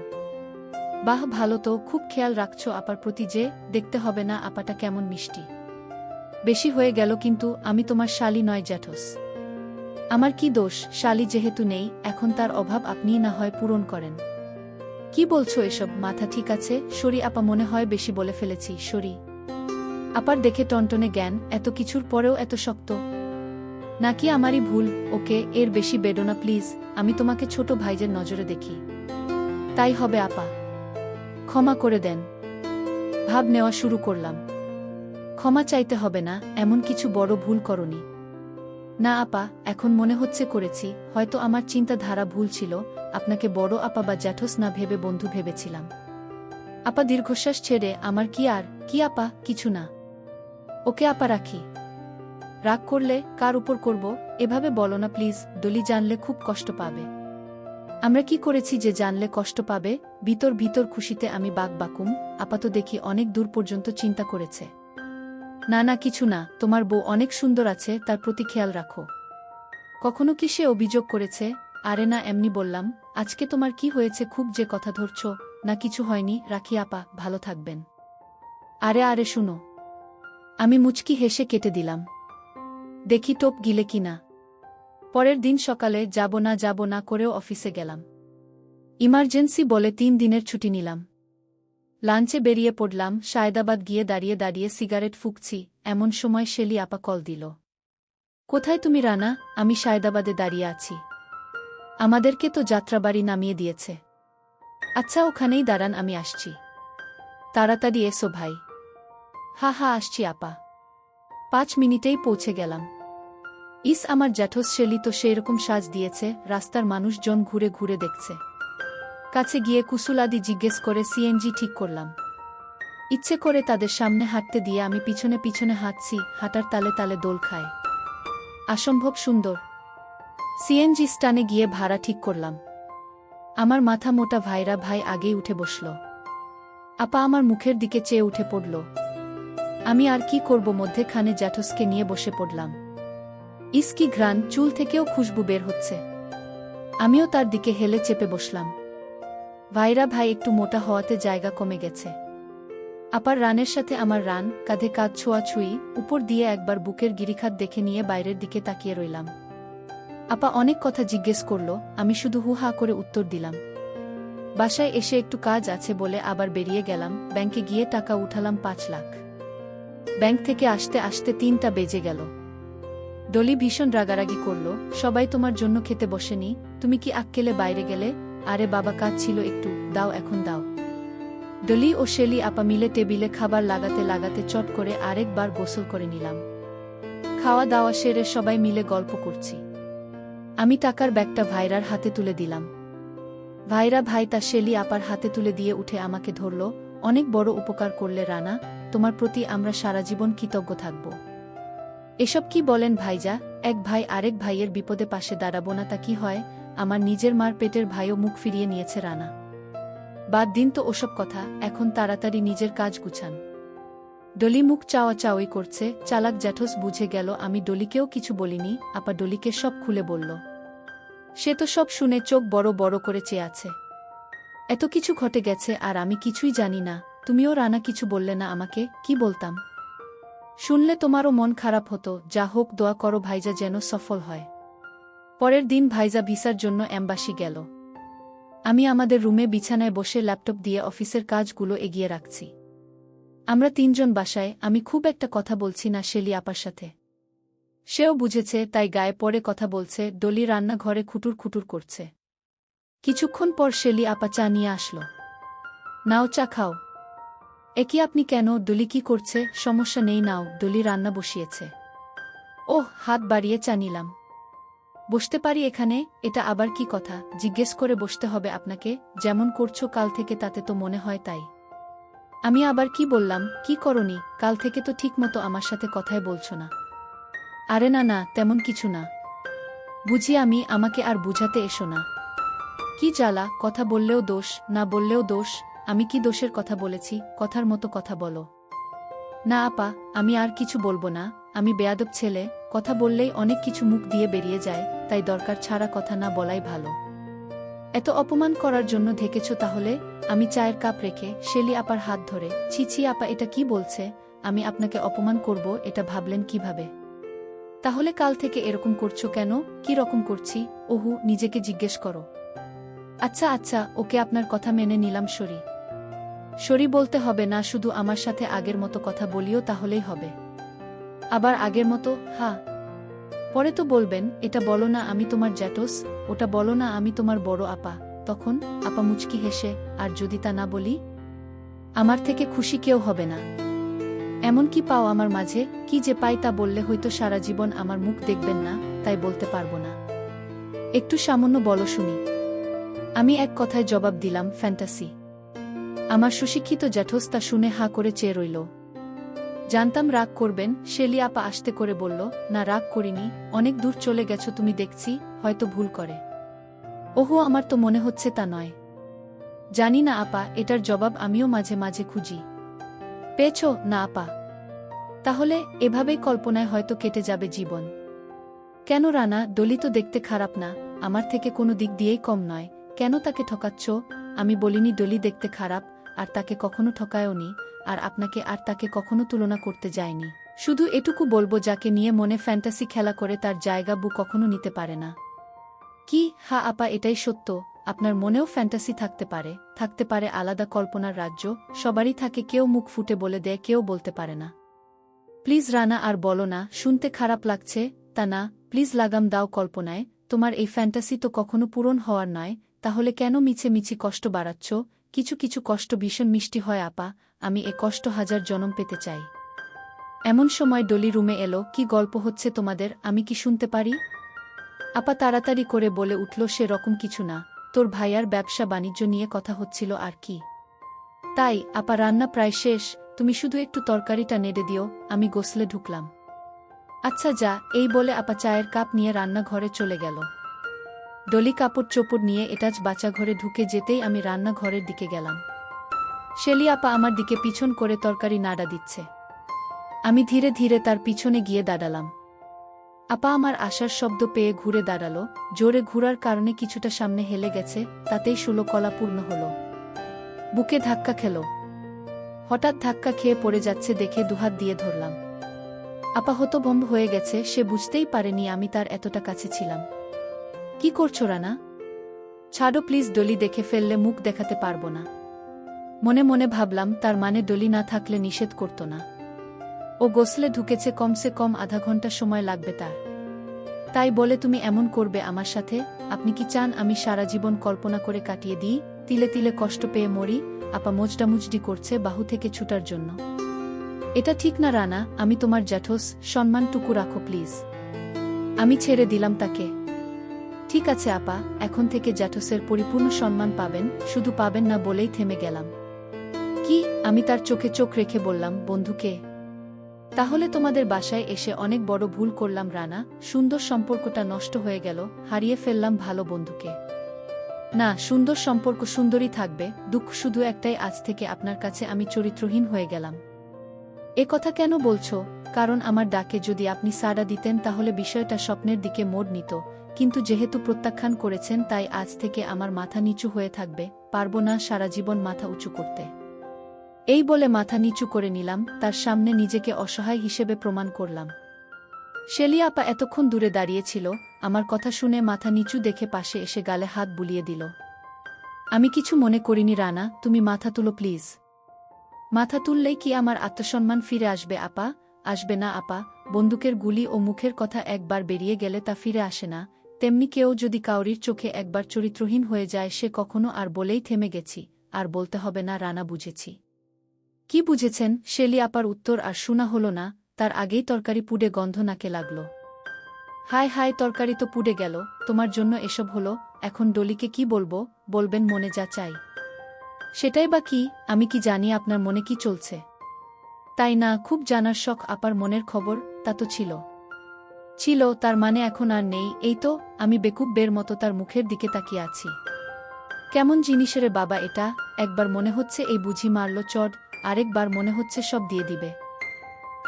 বাহ ভালো তো, খুব খেয়াল রাখছো আপার প্রতি যে। দেখতে হবে না আপাটা কেমন মিষ্টি। বেশি হয়ে গেল কিন্তু, আমি তোমার শালি নয় জ্যাঠস। আমার কি দোষ? শালি যেহেতু নেই, এখন তার অভাব আপনিই না হয় পূরণ করেন। কি বলছো এসব? মাথা ঠিক আছে? সরি আপা, মনে হয় বেশি বলে ফেলেছি, সরি। আপার দেখে টনটনে জ্ঞান, এত কিছুর পরেও এত শক্ত। নাকি আমারই ভুল? ওকে, এর বেশি বেডো না প্লিজ। আমি তোমাকে ছোট ভাইজের নজরে দেখি। তাই হবে আপা, ক্ষমা করে দেন। ভাব নেওয়া শুরু করলাম। ক্ষমা চাইতে হবে না, এমন কিছু বড় ভুল করনি। না আপা, এখন মনে হচ্ছে করেছি। হয়তো আমার চিন্তাধারা ভুল ছিল, আপনাকে বড় আপা বা জ্যাঠস না ভেবে বন্ধু ভেবেছিলাম। আপা দীর্ঘশ্বাস ছেড়ে, আমার কি আপা, কিছু না। ওকে আপা, রাখি। রাগ করলে কার উপর করব? এভাবে বলো না প্লিজ, ডলি জানলে খুব কষ্ট পাবে। আমরা কি করেছি যে জানলে কষ্ট পাবে? ভিতর ভিতর খুশিতে আমি বাক বাকুম। আপা তো দেখি অনেক দূর পর্যন্ত চিন্তা করেছে। না না কিছু না, তোমার বউ অনেক সুন্দর আছে, তার প্রতি খেয়াল রাখো। কখনো কি সে অভিযোগ করেছে? আরে না, এমনি বললাম। আজকে তোমার কি হয়েছে, খুব যে কথা ধরছ? না কিছু হয়নি, রাখি আপা, ভালো থাকবেন। আরে আরে শুনো। আমি মুচকি হেসে কেটে দিলাম। দেখি টোপ গিলে কিনা। পরের দিন সকালে যাব না করেও অফিসে গেলাম। ইমার্জেন্সি বলে 3 দিনের ছুটি নিলাম। লাঞ্চে বেরিয়ে পড়লাম। সায়দাবাদ গিয়ে দাঁড়িয়ে দাঁড়িয়ে সিগারেট ফুঁকছি, এমন সময় শেলি আপা কল দিল। কোথায় তুমি রানা? আমি সায়দাবাদে দাঁড়িয়ে আছি। আমাদেরকে তো যাত্রাবাড়ি নামিয়ে দিয়েছে। আচ্ছা ওখানেই দাঁড়ান, আমি আসছি। তাড়াতাড়ি এসো ভাই। হা হা আসছি আপা। 5 মিনিটেই পৌঁছে গেলাম। ইস আমার জ্যাঠস শেলি তো সেইরকম সাজ দিয়েছে, রাস্তার মানুষজন ঘুরে ঘুরে দেখছে। কাছে গিয়ে কুসুলাদি জিজ্ঞেস করে সিএনজি ঠিক করলাম। ইচ্ছে করে তাদের সামনে হাঁটতে দিয়ে আমি পিছনে পিছনে হাঁটছি, হাঁটার তালে তালে দোল খায়। অসম্ভব সুন্দর। সিএনজি স্টানে গিয়ে ভাড়া ঠিক করলাম। আমার মাথা মোটা ভাইরা ভাই আগেই উঠে বসল। আপা আমার মুখের দিকে চেয়ে উঠে পড়ল। আমি আর কি করব, মধ্যেখানে জ্যাঠসকে নিয়ে বসে পড়লাম। ইস কি ঘ্রাণ, চুল থেকেও খুশবু বের হচ্ছে। আমিও তার দিকে হেলে চেপে বসলাম। ভাইরা ভাই একটু মোটা হওয়াতে জায়গা কমে গেছে। আপার রানের সাথে আমার রান, কাঁধে কাঁধ ছোঁয়াছুঁই, উপর দিয়ে একবার বুকের গিরিখাত দেখে নিয়ে বাইরের দিকে তাকিয়ে রইলাম। আপা অনেক কথা জিজ্ঞেস করল, আমি শুধু হু হা করে উত্তর দিলাম। বাসায় এসে একটু কাজ আছে বলে আবার বেরিয়ে গেলাম। ব্যাংকে গিয়ে টাকা উঠালাম 5 লাখ। ব্যাংক থেকে আসতে আসতে 3টা বেজে গেল। ডলি ভীষণ রাগারাগি করল, সবাই তোমার জন্য খেতে বসেনি, তুমি কি আক্কেলে বাইরে গেলে? আরে বাবা কাজ ছিল একটু, দাও এখন দাও। ডলি ও শেলি আপা মিলে টেবিলে খাবার লাগাতে লাগাতে চট করে আরেকবার গোসল করে নিলাম। খাওয়া দাওয়া সেরে সবাই মিলে গল্প করছি। আমি টাকার ব্যাগটা ভাইরার হাতে তুলে দিলাম। ভাইরা ভাই তা শেলি আপার হাতে তুলে দিয়ে উঠে আমাকে ধরল। অনেক বড় উপকার করলে রানা, তোমার প্রতি আমরা সারা জীবন কৃতজ্ঞ থাকব। এসব কি বলেন ভাইজা? এক ভাই আরেক ভাইয়ের বিপদে পাশে দাঁড়াবো না তা কি হয়? আমার নিজের মার পেটের ভাইও মুখ ফিরিয়ে নিয়েছে রানা। বাদ দিন তো ওসব কথা, এখন তাড়াতাড়ি নিজের কাজ গুছান। ডলি মুখ চাওয়া চাওয়ি করছে। চালাক জ্যাঠস বুঝে গেল আমি ডলিকেও কিছু বলিনি। আপা ডলিকে সব খুলে বলল। সে তো সব শুনে চোখ বড় বড় করে চেয়ে আছে। এত কিছু ঘটে গেছে আর আমি কিছুই জানি না। তুমিও রানা কিছু বললে না আমাকে? কি বলতাম? শুনলে তোমারও মন খারাপ হতো। যা হোক দোয়া করো ভাইজা যেন সফল হয়। পরের দিন ভাইজা ভিসার জন্য এম্বাসি গেল। আমি আমাদের রুমে বিছানায় বসে ল্যাপটপ দিয়ে অফিসের কাজগুলো এগিয়ে রাখছি। আমরা 3 জন বাসায়। আমি খুব একটা কথা বলছি না শেলি আপার সাথে। সেও বুঝেছে, তাই গায়ে পড়ে কথা বলছে। ডলি রান্নাঘরে খুটুর খুটুর করছে। কিছুক্ষণ পর শেলি আপা চা নিয়ে আসলো। নাও চা খাও। একি আপনি কেন? ডলি কি করছে? সমস্যা নেই, নাও। ডলি রান্না বসিয়েছে। ওহ, হাত বাড়িয়ে চা নিলাম। বসতে পারি এখানে? এটা আবার কি কথা? জিজ্ঞেস করে বসতে হবে আপনাকে? যেমন করছো কাল থেকে তাতে তো মনে হয় তাই। আমি আবার কি বললাম? কি করনি? কাল থেকে তো ঠিকমতো আমার সাথে কথাই বলছো না। আরে না না, তেমন কিছু না। বুঝি আমি, আমাকে আর বুঝাতে এসো না। কি জ্বালা, কথা বললেও দোষ, না বললেও দোষ। আমি কি দোষের কথা বলেছি? কথার মতো কথা বলো। না আপা, আমি আর কিছু বলবো না। আমি বেয়াদব ছেলে, কথা বললেই অনেক কিছু মুখ দিয়ে বেরিয়ে যায়, তাই দরকার ছাড়া কথা না বলাই ভালো। এত অপমান করার জন্য ডেকেছ তাহলে? আমি চায়ের কাপ রেখে শেলি আপার হাত ধরে, ছি ছি আপা, এটা কি বলছে? আমি আপনাকে অপমান করব এটা ভাবলেন কিভাবে? তাহলে কাল থেকে এরকম করছো কেন? কি রকম করছি? ওহু, নিজেকে জিজ্ঞেস করো। আচ্ছা আচ্ছা, ওকে, আপনার কথা মেনে নিলাম। সরি সরি বলতে হবে না, শুধু আমার সাথে আগের মতো কথা বলিও তাহলেই হবে। আবার আগের মতো? হ্যাঁ। পরে তো বলবেন, এটা বলো না আমি তোমার জ্যাঠস, ওটা বলো না আমি তোমার বড় আপা। তখন আপা মুচকি হেসে, আর যদি তা না বলি? আমার থেকে খুশি কেউ হবে না। এমন কি পাও আমার মাঝে? কি যে পাই তা বললে হয়তো সারা জীবন আমার মুখ দেখবেন না, তাই বলতে পারবো না। একটু সামান্য বলো শুনি। আমি এক কথায় জবাব দিলাম, ফ্যান্টাসি। আমার সুশিক্ষিত জ্যাঠস তা শুনে হাঁ করে চেয়ে রইল। জানতাম রাগ করবেন। শেলি আপা আস্তে করে বলল, না রাগ করিনি, অনেক দূর চলে গেছো তুমি দেখছি, হয়তো ভুল করে। ওহো, আমার তো মনে হচ্ছে তা নয়। জানি না আপা, এটার জবাব আমিও মাঝে মাঝে খুঁজি। পেয়েছ না আপা? তাহলে এভাবেই কল্পনায় হয়তো কেটে যাবে জীবন। কেন রানা, ডলি তো দেখতে খারাপ না, আমার থেকে কোনো দিক দিয়েই কম নয়, কেন তাকে ঠকাচ্ছ? আমি বলিনি ডলি দেখতে খারাপ, আর তাকে কখনো ঠকায়ওনি, আর আপনাকে আর তাকে কখনো তুলনা করতে যায়নি। শুধু এটুকু বলবো, যাকে নিয়ে মনে ফ্যান্টাসি খেলা করে তার জায়গা বু কখনো নিতে পারে না। কি? হা আপা, এটাই সত্য। আপনার মনেও ফ্যান্টাসি থাকতে পারে আলাদা কল্পনার রাজ্য, সবারই থাকে, কেউ মুখ ফুটে বলে দেয়, কেউ বলতে পারে না। প্লিজ রানা, আর বলো না, শুনতে খারাপ লাগছে তা না, প্লিজ লাগাম দাও কল্পনায়, তোমার এই ফ্যান্টাসি তো কখনো পূরণ হওয়ার নয়, তাহলে কেন মিছে মিছি কষ্ট বাড়াচ্ছ? কিছু কিছু কষ্ট ভীষণ মিষ্টি হয় আপা, আমি এ কষ্ট 1000 জনম পেতে চাই। এমন সময় ডলি রুমে এলো। কি গল্প হচ্ছে তোমাদের, আমি কি শুনতে পারি? আপা তাড়াতাড়ি করে বলে উঠল, সে রকম কিছু না, তোর ভাইয়ার ব্যবসা বাণিজ্য নিয়ে কথা হচ্ছিল আর কি। তাই? আপা রান্না প্রায় শেষ, তুমি শুধু একটু তরকারিটা নেড়ে দিও, আমি গোসলে ঢুকলাম। আচ্ছা যা, এই বলে আপা চায়ের কাপ নিয়ে রান্নাঘরে চলে গেল। ডলি কাপড় চোপড় নিয়ে এটাজ বাচাঘরে ঢুকে যেতেই আমি রান্নাঘরের দিকে গেলাম। শেলি আপা আমার দিকে পিছন করে তরকারি নাড়া দিচ্ছে। আমি ধীরে ধীরে তার পিছনে গিয়ে দাঁড়ালাম। আপা আমার আসার শব্দ পেয়ে ঘুরে দাঁড়ালো, জোরে ঘুরার কারণে কিছুটা সামনে হেলে গেছে, তাতেই 16 কলা পূর্ণ হল। বুকে ধাক্কা খেল। হঠাৎ ধাক্কা খেয়ে পড়ে যাচ্ছে দেখে দুহাত দিয়ে ধরলাম। আপা হতভম্ব হয়ে গেছে, সে বুঝতেই পারেনি আমি তার এতটা কাছে ছিলাম। কি করছো রানা? ছাড়ো প্লিজ, ডলি দেখে ফেললে মুখ দেখাতে পারবো না। মনে মনে ভাবলাম, তার মানে ডলি না থাকলে নিষেধ করত না। ও গোসলে ঢুকেছে, কমসে কম আধা ঘন্টা সময় লাগবে তার। তাই বলে তুমি এমন করবে আমার সাথে? আপনি কি চান আমি সারা জীবন কল্পনা করে কাটিয়ে দিই, তিলে তিলে কষ্ট পেয়ে মরি? আপা মোজডামুজডি করছে বাহু থেকে ছুটার জন্য। এটা ঠিক না রানা, আমি তোমার জ্যাঠোস, সম্মানটুকু রাখো প্লিজ। আমি ছেড়ে দিলাম তাকে। ঠিক আছে আপা, এখন থেকে জ্যাঠোসের পরিপূর্ণ সম্মান পাবেন, শুধু পাবেন না বলেই থেমে গেলাম। কি? আমি তার চোখে চোখ রেখে বললাম, বন্ধুকে? তাহলে তোমাদের বাসায় এসে অনেক বড় ভুল করলাম রানা, সুন্দর সম্পর্কটা নষ্ট হয়ে গেল, হারিয়ে ফেললাম ভালো বন্ধুকে। না, সুন্দর সম্পর্ক সুন্দরই থাকবে, দুঃখ শুধু একটাই, আজ থেকে আপনার কাছে আমি চরিত্রহীন হয়ে গেলাম। এ কথা কেন বলছো? কারণ আমার ডাকে যদি আপনি সাড়া দিতেন তাহলে বিষয়টা স্বপ্নের দিকে মোড় নিত, কিন্তু যেহেতু প্রত্যাখ্যান করেছেন তাই আজ থেকে আমার মাথা নিচু হয়ে থাকবে, পারবো না সারা জীবন মাথা উঁচু করতে। এই বলে মাথা নিচু করে নিলাম, তার সামনে নিজেকে অসহায় হিসেবে প্রমাণ করলাম। শেলি আপা এতক্ষণ দূরে দাঁড়িয়েছিল, আমার কথা শুনে মাথা নিচু দেখে পাশে এসে গালে হাত বুলিয়ে দিল। আমি কিছু মনে করিনি রানা, তুমি মাথা তুলো প্লিজ। মাথা তুললেই কি আমার আত্মসম্মান ফিরে আসবে আপা? আসবে না আপা, বন্দুকের গুলি ও মুখের কথা একবার বেরিয়ে গেলে তা ফিরে আসে না, তেমনি কেউ যদি কাউরির চোখে একবার চরিত্রহীন হয়ে যায় সে কখনো আর বলেই থেমে গেছি, আর বলতে হবে না রানা, বুঝেছি। কি বুঝেছেন? শেলি আপার উত্তর আর শোনা হল না, তার আগেই তরকারি পুড়ে গন্ধ নাকে লাগল। হায় হায়, তরকারি তো পুড়ে গেল, তোমার জন্য এসব হলো, এখন ডলিকে কি বলবো? বলবেন মনে যা চাই। সেটাই বা কি? আমি কি জানি আপনার মনে কি চলছে? তাই না? খুব জানার শখ আপার মনের খবর, তা তো ছিল, তার মানে এখন আর নেই, এই তো। আমি বেকুব বের মতো তার মুখের দিকে তাকিয়ে আছি। কেমন জিনিসের বাবা এটা? একবার মনে হচ্ছে এই বুঝি মারল চড়, আরেকবার মনে হচ্ছে সব দিয়ে দিবে।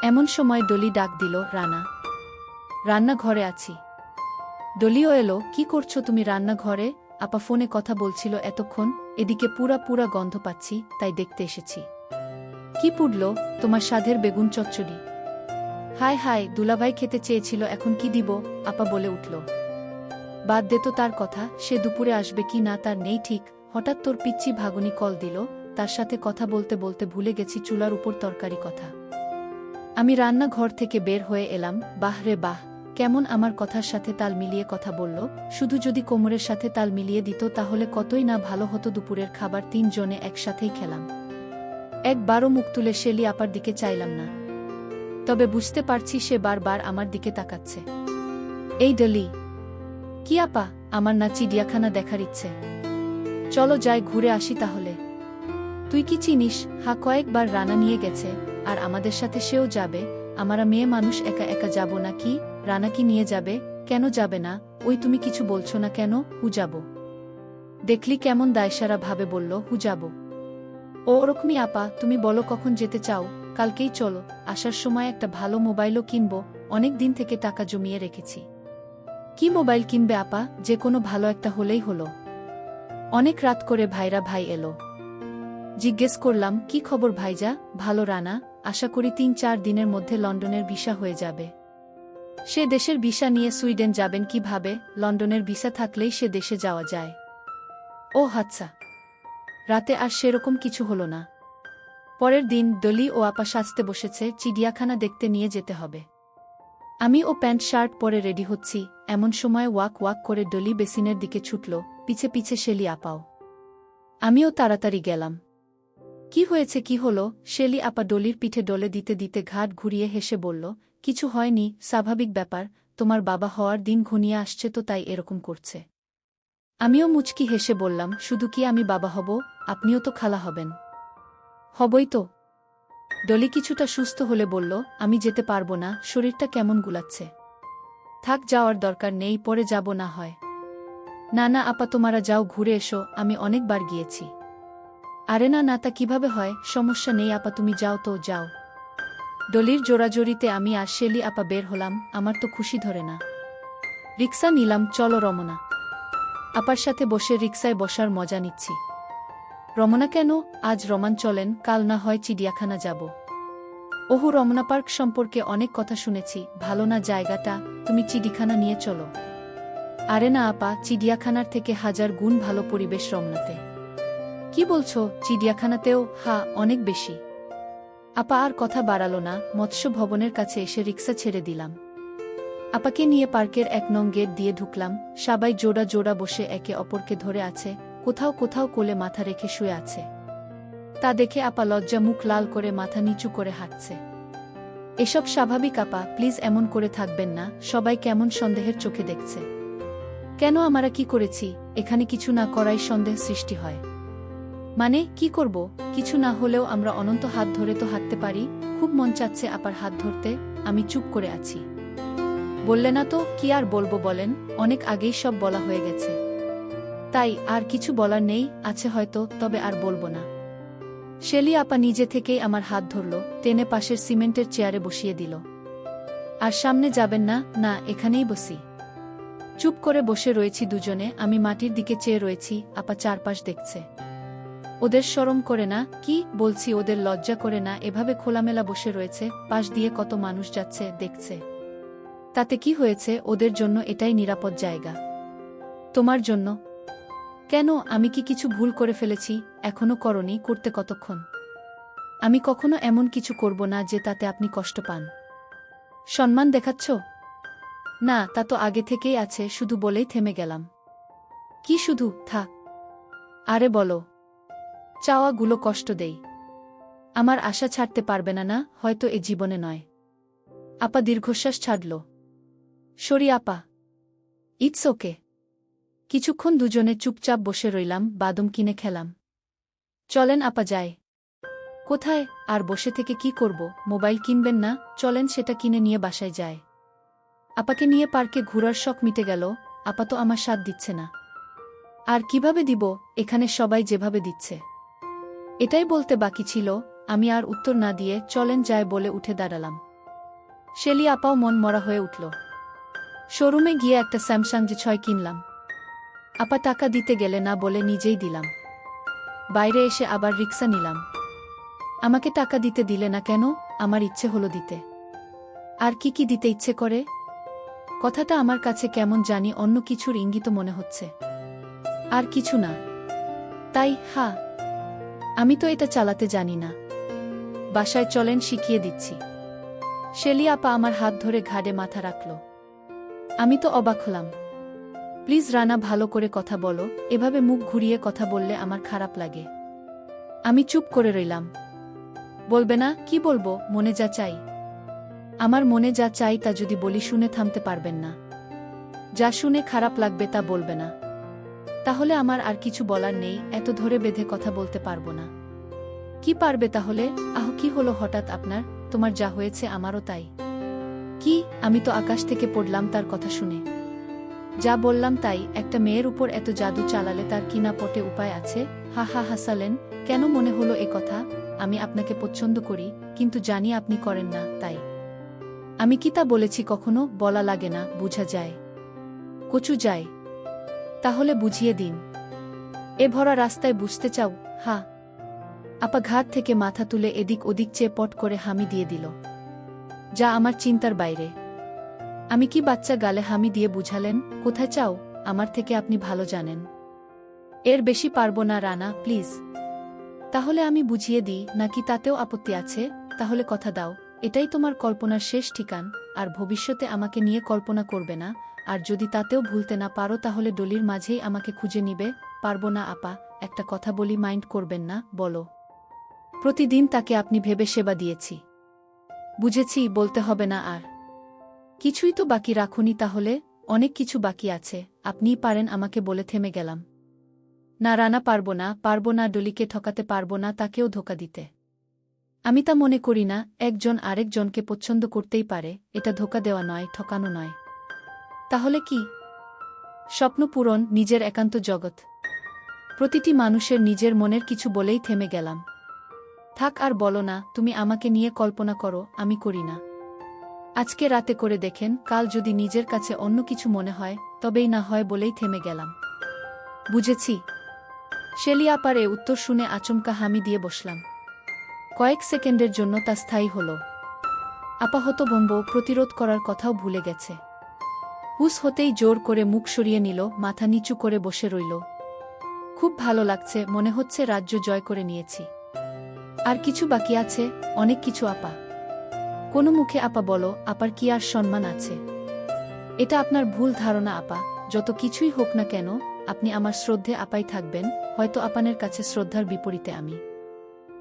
এমন সময় ডলি ডাক দিল, রানা। রান্নাঘরে আছি। ডলিও এলো। কি করছো তুমি রান্নাঘরে? আপা ফোনে কথা বলছিল এতক্ষণ, এদিকে পুরা গন্ধ পাচ্ছি, তাই দেখতে এসেছি। কি পুড়ল? তোমার স্বাদের বেগুন চচ্চড়ি। হায় হায়, দুলাভাই খেতে চেয়েছিল, এখন কি দিব? আপা বলে উঠল। বাদ দে তো তার কথা, সে দুপুরে আসবে কি না তার নেই ঠিক। হঠাৎ তোর পিচ্চি ভাগুনি কল দিল, তার সাথে কথা বলতে বলতে ভুলে গেছি চুলার উপর তরকারি কথা। আমি রান্নাঘর থেকে বের হয়ে এলাম। বাহ রে বাহ, কেমন আমার কথার সাথে তাল মিলিয়ে কথা বলল। শুধু যদি কোমরের সাথে তাল মিলিয়ে দিত তাহলে কতই না ভালো হতো। দুপুরের খাবার 3 জনে একসাথেই খেলাম। একবারও মুখ তুলে শেলি আপার দিকে চাইলাম না, তবে বুঝতে পারছি সে বারবার আমার দিকে তাকাচ্ছে। এই ডলি। কি আপা? আমার না চিড়িয়াখানা দেখার ইচ্ছে। চলো যাই, ঘুরে আসি তাহলে। তুই কি চিনিস? কয়েকবার রানা নিয়ে গেছে, আর আমাদের সাথে সেও যাবে। আমরা মেয়ে মানুষ একা একা যাব না কি? রানা কি নিয়ে যাবে? কেন যাবে না? ওই তুমি কিছু বলছো না কেন? যাব। দেখলি কেমন দায়সারা ভাবে বলল, যাব। ও ওরকমই আপা, তুমি বলো কখন যেতে চাও? কালকেই চলো, আসার সময় একটা ভালো মোবাইলও কিনব, অনেক দিন থেকে টাকা জমিয়ে রেখেছি। কি মোবাইল কিনবে আপা? যে কোনো ভালো একটা হলেই হলো। অনেক রাত করে ভাইরা ভাই এলো। জিজ্ঞেস করলাম, কি খবর ভাইজা? ভালো রানা, আশা করি ৩-৪ দিনের মধ্যে লন্ডনের ভিসা হয়ে যাবে। সে দেশের ভিসা নিয়ে সুইডেন যাবেন কিভাবে? লন্ডনের ভিসা থাকলেই সে দেশে যাওয়া যায়। ও আচ্ছা। রাতে আর সেরকম কিছু হলো না। পরের দিন ডলি ও আপা সাজতে বসেছে, চিড়িয়াখানা দেখতে নিয়ে যেতে হবে। আমি ও প্যান্ট শার্ট পরে রেডি হচ্ছি, এমন সময় ওয়াক ওয়াক করে ডলি বেসিনের দিকে ছুটল, পিছে পিছে শেলি আপাও। আমিও তাড়াতাড়ি গেলাম। কি হয়েছে, কি হলো? শেলি আপা ডলির পিঠে ডলে দিতে দিতে ঘাট ঘুরিয়ে হেসে বলল, কিছু হয়নি, স্বাভাবিক ব্যাপার, তোমার বাবা হওয়ার দিন ঘনিয়ে আসছে তো তাই এরকম করছে। আমিও মুচকি হেসে বললাম, শুধু কি আমি বাবা হব, আপনিও তো খালা হবেন। হবই তো। ডলি কিছুটা সুস্থ হলে বলল, আমি যেতে পারবো না, শরীরটা কেমন গুলাচ্ছে। থাক, যাওয়ার দরকার নেই, পরে যাব না হয়। না না আপা, তোমারা যাও, ঘুরে এসো, আমি অনেকবার গিয়েছি। আরে না না, তা কিভাবে হয়? সমস্যা নেই আপা, তুমি যাও তো, যাও। ডলির জোরাজোরিতে আমি আর শেলি আপা বের হলাম, আমার তো খুশি ধরে না। রিক্সা নিলাম, চলো রমনা। আপার সাথে বসে রিক্সায় বসার মজা নিচ্ছি। রমনা কেন? আজ রমান চলেন, কাল না হয় চিড়িয়াখানা যাব। ওহু, রমনা পার্ক সম্পর্কে অনেক কথা শুনেছি, ভালো না জায়গাটা, তুমি চিড়িয়াখানা নিয়ে চলো। আরে না আপা, চিড়িয়াখানার থেকে 1000 গুণ ভালো পরিবেশ রমনাতে। কি বলছো? চিড়িয়াখানাতেও? হ্যাঁ, অনেক বেশি। আপা আর কথা বাড়ালো না, মৎস্য ভবনের কাছে এসে রিক্সা ছেড়ে দিলাম। আপাকে নিয়ে পার্কের 1 নং গেট দিয়ে ঢুকলাম, সবাই জোড়া জোড়া বসে একে অপরকে ধরে আছে, কোথাও কোথাও কোলে মাথা রেখে শুয়ে আছে। তা দেখে আপা লজ্জা মুখ লাল করে মাথা নিচু করে হাঁটছে। এসব স্বাভাবিক আপা, প্লিজ এমন করে থাকবেন না, সবাই কেমন সন্দেহের চোখে দেখছে। কেন, আমরা কি করেছি? এখানে কিছু না করাই সন্দেহ সৃষ্টি হয়। মানে, কি করব? কিছু না হলেও আমরা অনন্ত হাত ধরে তো হাঁটতে পারি। খুব মন চাচ্ছে আপার হাত ধরতে, আমি চুপ করে আছি। বললে না তো? কি আর বলবো বলেন, অনেক আগেই সব বলা হয়ে গেছে। তাই আর কিছু বলার নেই, আছে হয়তো, তবে আর বলবো না। শেলি আপা নিজে থেকেই আমার হাত ধরল, টেনে পাশের সিমেন্টের চেয়ারে বসিয়ে দিল। আর সামনে যাবেন না? না, এখানেই বসি। চুপ করে বসে রয়েছি দুজনে, আমি মাটির দিকে চেয়ে রয়েছি, আপা চারপাশ দেখছে। ওদের শরম করে না? কি বলছি, ওদের লজ্জা করে না? এভাবে খোলামেলা বসে রয়েছে, পাশ দিয়ে কত মানুষ যাচ্ছে, দেখছে। তাতে কি হয়েছে? ওদের জন্য এটাই নিরাপদ জায়গা। তোমার জন্য কেন? আমি কি কিছু ভুল করে ফেলেছি? এখনো করনি, করতে কতক্ষণ? আমি কখনো এমন কিছু করব না যে তাতে আপনি কষ্ট পান। সম্মান দেখাচ্ছ? না, তা তো আগে থেকেই আছে, শুধু বলেই থেমে গেলাম। কি শুধু? থাক। আরে বলো। চাওয়াগুলো কষ্ট দেই। আমার আশা ছাড়তে পারবে না? না, হয়তো এ জীবনে নয়। আপা দীর্ঘশ্বাস ছাড়ল। সরি আপা। It's okay. কিছুক্ষণ দুজনে চুপচাপ বসে রইলাম, বাদাম কিনে খেলাম। চলেন আপা যাই। কোথায়? আর বসে থেকে কি করব? মোবাইল কিনবেন না? চলেন সেটা কিনে নিয়ে বাসায় যায়। আপাকে নিয়ে পার্কে ঘোরার শখ মিটে গেল, আপা তো আমার সাথ দিচ্ছে না। আর কিভাবে দিব, এখানে সবাই যেভাবে দিচ্ছে। এটাই বলতে বাকি ছিল, আমি আর উত্তর না দিয়ে চলেন যায় বলে উঠে দাঁড়ালাম। শেলি আপাও মন মরা হয়ে উঠল। শোরুমে গিয়ে একটা স্যামসাং J6 কিনলাম। আপা টাকা দিতে গেলে না বলে নিজেই দিলাম। বাইরে এসে আবার রিক্সা নিলাম। আমাকে টাকা দিতে দিলে না কেন? আমার ইচ্ছে হলো দিতে। আর কি কি দিতে ইচ্ছে করে? কথাটা আমার কাছে কেমন জানি অন্য কিছুর ইঙ্গিত মনে হচ্ছে। আর কিছু না? তাই? হ্যাঁ। আমি তো এটা চালাতে জানি না। বাসায় চলেন, শিখিয়ে দিচ্ছি। শেলি আপা আমার হাত ধরে ঘাড়ে মাথা রাখল। আমি তো অবাক হলাম। প্লিজ রানা, ভালো করে কথা বলো, এভাবে মুখ ঘুরিয়ে কথা বললে আমার খারাপ লাগে। আমি চুপ করে রইলাম। বলবে না? কি বলবো? মনে যা চাই। আমার মনে যা চাই তা যদি বলি শুনে থামতে পারবেন না। যা শুনে খারাপ লাগবে তা বলবে না। তাহলে আমার আর কিছু বলার নেই, এত ধরে বেঁধে কথা বলতে পারবো না। কি পারবে তাহলে? আহ, কি হলো হঠাৎ আপনার? তোমার যা হয়েছে আমারও তাই। কি? আমি তো আকাশ থেকে পড়লাম তার কথা শুনে। যা বললাম তাই। একটা মেয়ের উপর এত জাদু চালালে তার কি না পটে উপায় আছে? হা হা হাসালেন। কেন মনে হলো এ কথা? আমি আপনাকে পছন্দ করি, কিন্তু জানি আপনি করেন না, তাই। আমি কি তা বলেছি কখনো? বলা লাগে না, বুঝা যায়। কচু যায়। তাহলে বুঝিয়ে দিন। এ ভরা রাস্তায় বুঝতে চাও? হা। আপা ঘাট থেকে মাথা তুলে এদিক ওদিক চেয়ে পট করে হামি দিয়ে দিল। যা আমার চিন্তার বাইরে। আমি কি বাচ্চা গালে হামি দিয়ে বুঝালেন? কোথায় চাও? আমার থেকে আপনি ভালো জানেন। এর বেশি পারবো না রানা, প্লিজ। তাহলে আমি বুঝিয়ে দিই, নাকি তাতেও আপত্তি আছে? তাহলে কথা দাও, এটাই তোমার কল্পনার শেষ ঠিকান, আর ভবিষ্যতে আমাকে নিয়ে কল্পনা করবে না। আর যদি তাতেও ভুলতে না পারো তাহলে ডলির মাঝেই আমাকে খুঁজে নিবে। পারবো না আপা, একটা কথা বলি, মাইন্ড করবেন না? বলো। প্রতিদিন তাকে আপনি ভেবে সেবা দিয়েছি। বুঝেছি, বলতে হবে না আর। কিছুই তো বাকি রাখুনি তাহলে? অনেক কিছু বাকি আছে, আপনিই পারেন আমাকে বলে থেমে গেলাম। না রানা, পারবো না, ডলিকে ঠকাতে পারবো না, তাকেও ধোকা দিতে। আমি তা মনে করি না। একজন আরেকজনকে পছন্দ করতেই পারে, এটা ধোকা দেওয়া নয়, ঠকানো নয়। তাহলে কি? স্বপ্ন পূরণ, নিজের একান্ত জগৎ। প্রতিটি মানুষের নিজের মনের কিছু বলেই থেমে গেলাম। থাক আর বলো না, তুমি আমাকে নিয়ে কল্পনা করো, আমি করি না। আজকে রাতে করে দেখেন, কাল যদি নিজের কাছে অন্য কিছু মনে হয় তবেই না হয় বলেই থেমে গেলাম। বুঝেছি। শেলি আপার এ উত্তর শুনে আচমকা হামি দিয়ে বসলাম। কয়েক সেকেন্ডের জন্য তা স্থায়ী হল। আপা হতভম্ব, প্রতিরোধ করার কথাও ভুলে গেছে। হুস হতেই জোর করে মুখ সরিয়ে নিল, মাথা নিচু করে বসে রইল। খুব ভালো লাগছে, মনে হচ্ছে রাজ্য জয় করে নিয়েছি। আর কিছু বাকি আছে? অনেক কিছু আপা। কোনো মুখে আপা বলো, আপার কি আর সম্মান আছে? এটা আপনার ভুল ধারণা আপা। যত কিছুই হোক না কেন, আপনি আমার শ্রদ্ধে আপাই থাকবেন, হয়তো আপানের কাছে শ্রদ্ধার বিপরীতে আমি।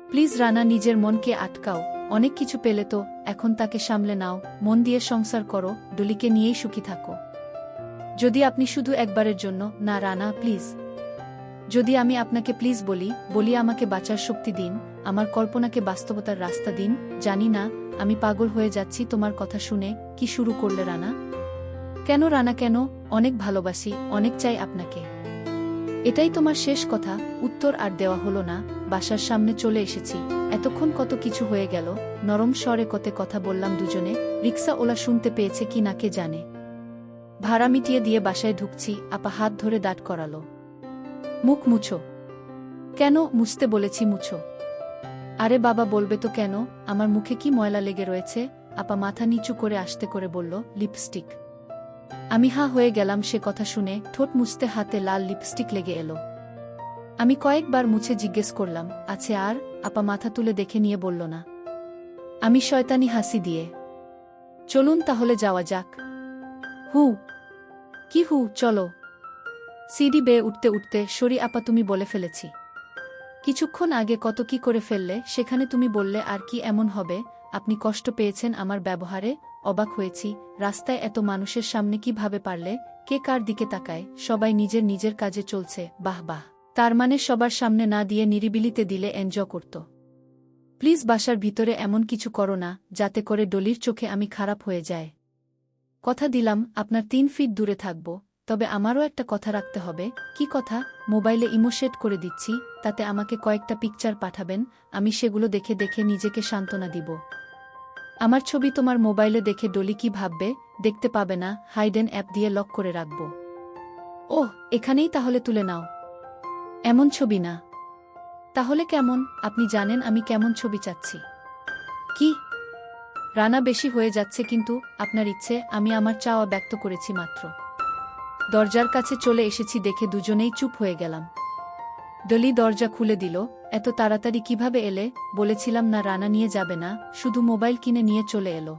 প্লিজ রানা, নিজের মনকে আটকাও। অনেক কিছু পেলে তো, এখন তাকে সামলে নাও, মন দিয়ে সংসার করো, ডলিকে নিয়েই সুখী থাকো। যদি আপনি শুধু একবারের জন্য। না রানা, প্লিজ। যদি আমি আপনাকে প্লিজ বলি আমাকে বাঁচার শক্তি দিন, আমার কল্পনাকে বাস্তবতার রাস্তা দিন। জানি না, আমি পাগল হয়ে যাচ্ছি তোমার কথা শুনে। কি শুরু করলে রানা? কেন রানা, কেন? অনেক ভালোবাসি, অনেক চাই আপনাকে। এটাই তোমার শেষ কথা? উত্তর আর দেওয়া হলো না। বাসার সামনে চলে এসেছি। এতক্ষণ কত কিছু হয়ে গেল। নরম স্বরে কতে কথা বললাম দুজনে। রিক্সা ওলা শুনতে পেয়েছে কি না কে জানে। ভাড়া মিটিয়ে দিয়ে বাসায় ঢুকছি, আপা হাত ধরে দাঁড় করালো। মুখ মুছো। কেন? মুছতে বলেছি, মুছো। আরে বাবা, বলবে তো কেন? আমার মুখে কি ময়লা লেগে রয়েছে? আপা মাথা নিচু করে আস্তে করে বলল, লিপস্টিক। আমি হা হয়ে গেলাম সে কথা শুনে। ঠোঁট মুছতে হাতে লাল লিপস্টিক লেগে এলো। আমি কয়েকবার মুছে জিজ্ঞেস করলাম, আছে আর? আপা মাথা তুলে দেখে নিয়ে বলল, না। আমি শয়তানি হাসি দিয়ে, চলুন তাহলে যাওয়া যাক। হু। কি হু? চলো। সিঁড়ি বেয়ে উঠতে উঠতে, সরি আপা, তুমি বলে ফেলেছি। কিছুক্ষণ আগে কত কি করে ফেললে, সেখানে তুমি বললে, আর কি এমন হবে? আপনি কষ্ট পেয়েছেন আমার ব্যবহারে? অবাক হয়েছি। রাস্তায় এত মানুষের সামনে কিভাবে পারলে? কে কার দিকে তাকায়? সবাই নিজের নিজের কাজে চলছে। বাহ বাহ। তার মানে সবার সামনে না দিয়ে নিরিবিলিতে দিলে এনজয় করত। প্লিজ বাসার ভিতরে এমন কিছু করো না, যাতে করে ডলির চোখে আমি খারাপ হয়ে যায়। কথা দিলাম, আপনার 3 ফিট দূরে থাকব। তবে আমারও একটা কথা রাখতে হবে। কি কথা? মোবাইলে ইমোশেট করে দিচ্ছি, তাতে আমাকে কয়েকটা পিকচার পাঠাবেন। আমি সেগুলো দেখে দেখে নিজেকে সান্ত্বনা দিব। আমার ছবি তোমার মোবাইলে দেখে ডলি কি ভাববে? দেখতে পাবে না, হাইডেন অ্যাপ দিয়ে লক করে রাখব। ওহ, এখানেই তাহলে তুলে নাও। এমন ছবি না। তাহলে কেমন? আপনি জানেন আমি কেমন ছবি চাচ্ছি। কি? রানা, বেশি হয়ে যাচ্ছে কিন্তু। আপনার ইচ্ছে, আমি আমার চাওয়া ব্যক্ত করেছি মাত্র। দরজার কাছে চলে এসেছি দেখে দুজনেই চুপ হয়ে গেলাম। ডলি দরজা খুলে দিল। এত তাড়াতাড়ি কিভাবে এলে? বলেছিলাম না রানা নিয়ে যাবে না, শুধু মোবাইল কিনে নিয়ে চলে এলো।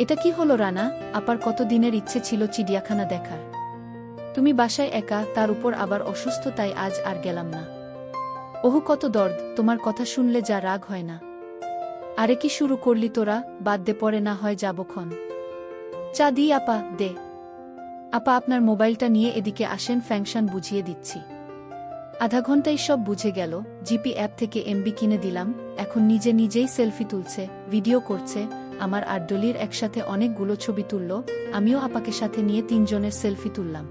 এটা কি হলো রানা? আপার কত দিনের ইচ্ছে ছিল চিড়িয়াখানা দেখার। তুমি বাসায় একা, তার উপর আবার অসুস্থ, তাই আজ আর গেলাম না। ওহু, কত দর্দ! তোমার কথা শুনলে যা রাগ হয় না। আরে কি শুরু করলি তোরা? বাদ দে, পরে না হয় যাবক্ষণ। চা দিই আপা? দে। আপা, আপনার মোবাইলটা নিয়ে এদিকে আসেন, ফ্যাংশন বুঝিয়ে দিচ্ছি। আধা ঘন্টায় সব বুঝে গেল। জিপি অ্যাপ থেকে এমবি কিনে দিলাম। এখন নিজে নিজেই সেলফি তুলছে, ভিডিও করছে। আমার আর ডলির একসাথে অনেকগুলো ছবি তুলল। আমিও আপাকে সাথে নিয়ে 3 জনের সেলফি তুললাম।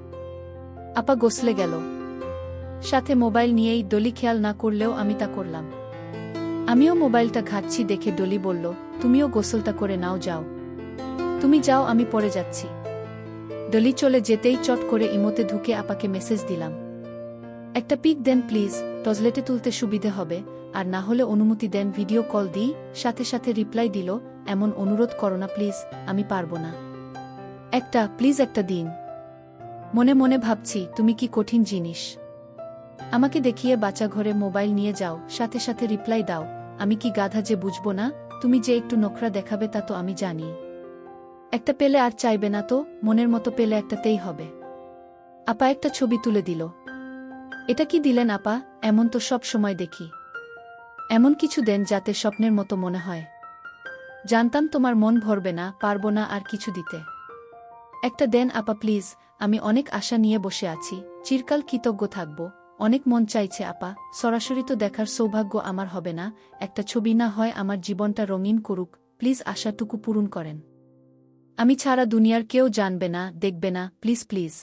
আপা গোসলে গেল, সাথে মোবাইল নিয়েই। ডলি খেয়াল না করলেও আমি তা করলাম। আমিও মোবাইলটা ঘাঁটছি দেখে ডলি বলল, তুমিও গোসলটা করে নাও, যাও। তুমি যাও, আমি পরে যাচ্ছি। ডলি চলে যেতেই চট করে ইমোতে ঢুকে আপাকে মেসেজ দিলাম, একটা পিক দেন প্লিজ, টজলেটে তুলতে সুবিধে হবে, আর না হলে অনুমতি দেন ভিডিও কল দিই। সাথে সাথে রিপ্লাই দিল, এমন অনুরোধ করো না প্লিজ, আমি পারবো না। প্লিজ একটা দিন। মনে মনে ভাবছি, তুমি কি কঠিন জিনিস। আমাকে দেখিয়ে বাচ্চা ঘরে মোবাইল নিয়ে যাও, সাথে সাথে রিপ্লাই দাও। আমি কি গাধা যে বুঝবো না? তুমি যে একটু নোখরা দেখাবে তা তো আমি জানি। একটা পেলে আর চাইবে না তো? মনের মতো পেলে একটাতেই হবে। আপা একটা ছবি তুলে দিল। এটা কি দিলেন আপা? এমন তো সব সময় দেখি। এমন কিছু দেন যাতে স্বপ্নের মতো মনে হয়। জানতাম তোমার মন ভরবে না, পারবো না আর কিছু দিতে। একটা দেন আপা প্লিজ, আমি অনেক আশা নিয়ে বসে আছি, চিরকাল কৃতজ্ঞ থাকব। অনেক মন চাইছে আপা, সরাসরি তো দেখার সৌভাগ্য আমার হবে না, একটা ছবি না হয় আমার জীবনটা রঙিন করুক, প্লিজ আশাটুকু পূরণ করেন। আমি ছাড়া দুনিয়ার কেউ জানবে না, দেখবে না, প্লিজ প্লিজ।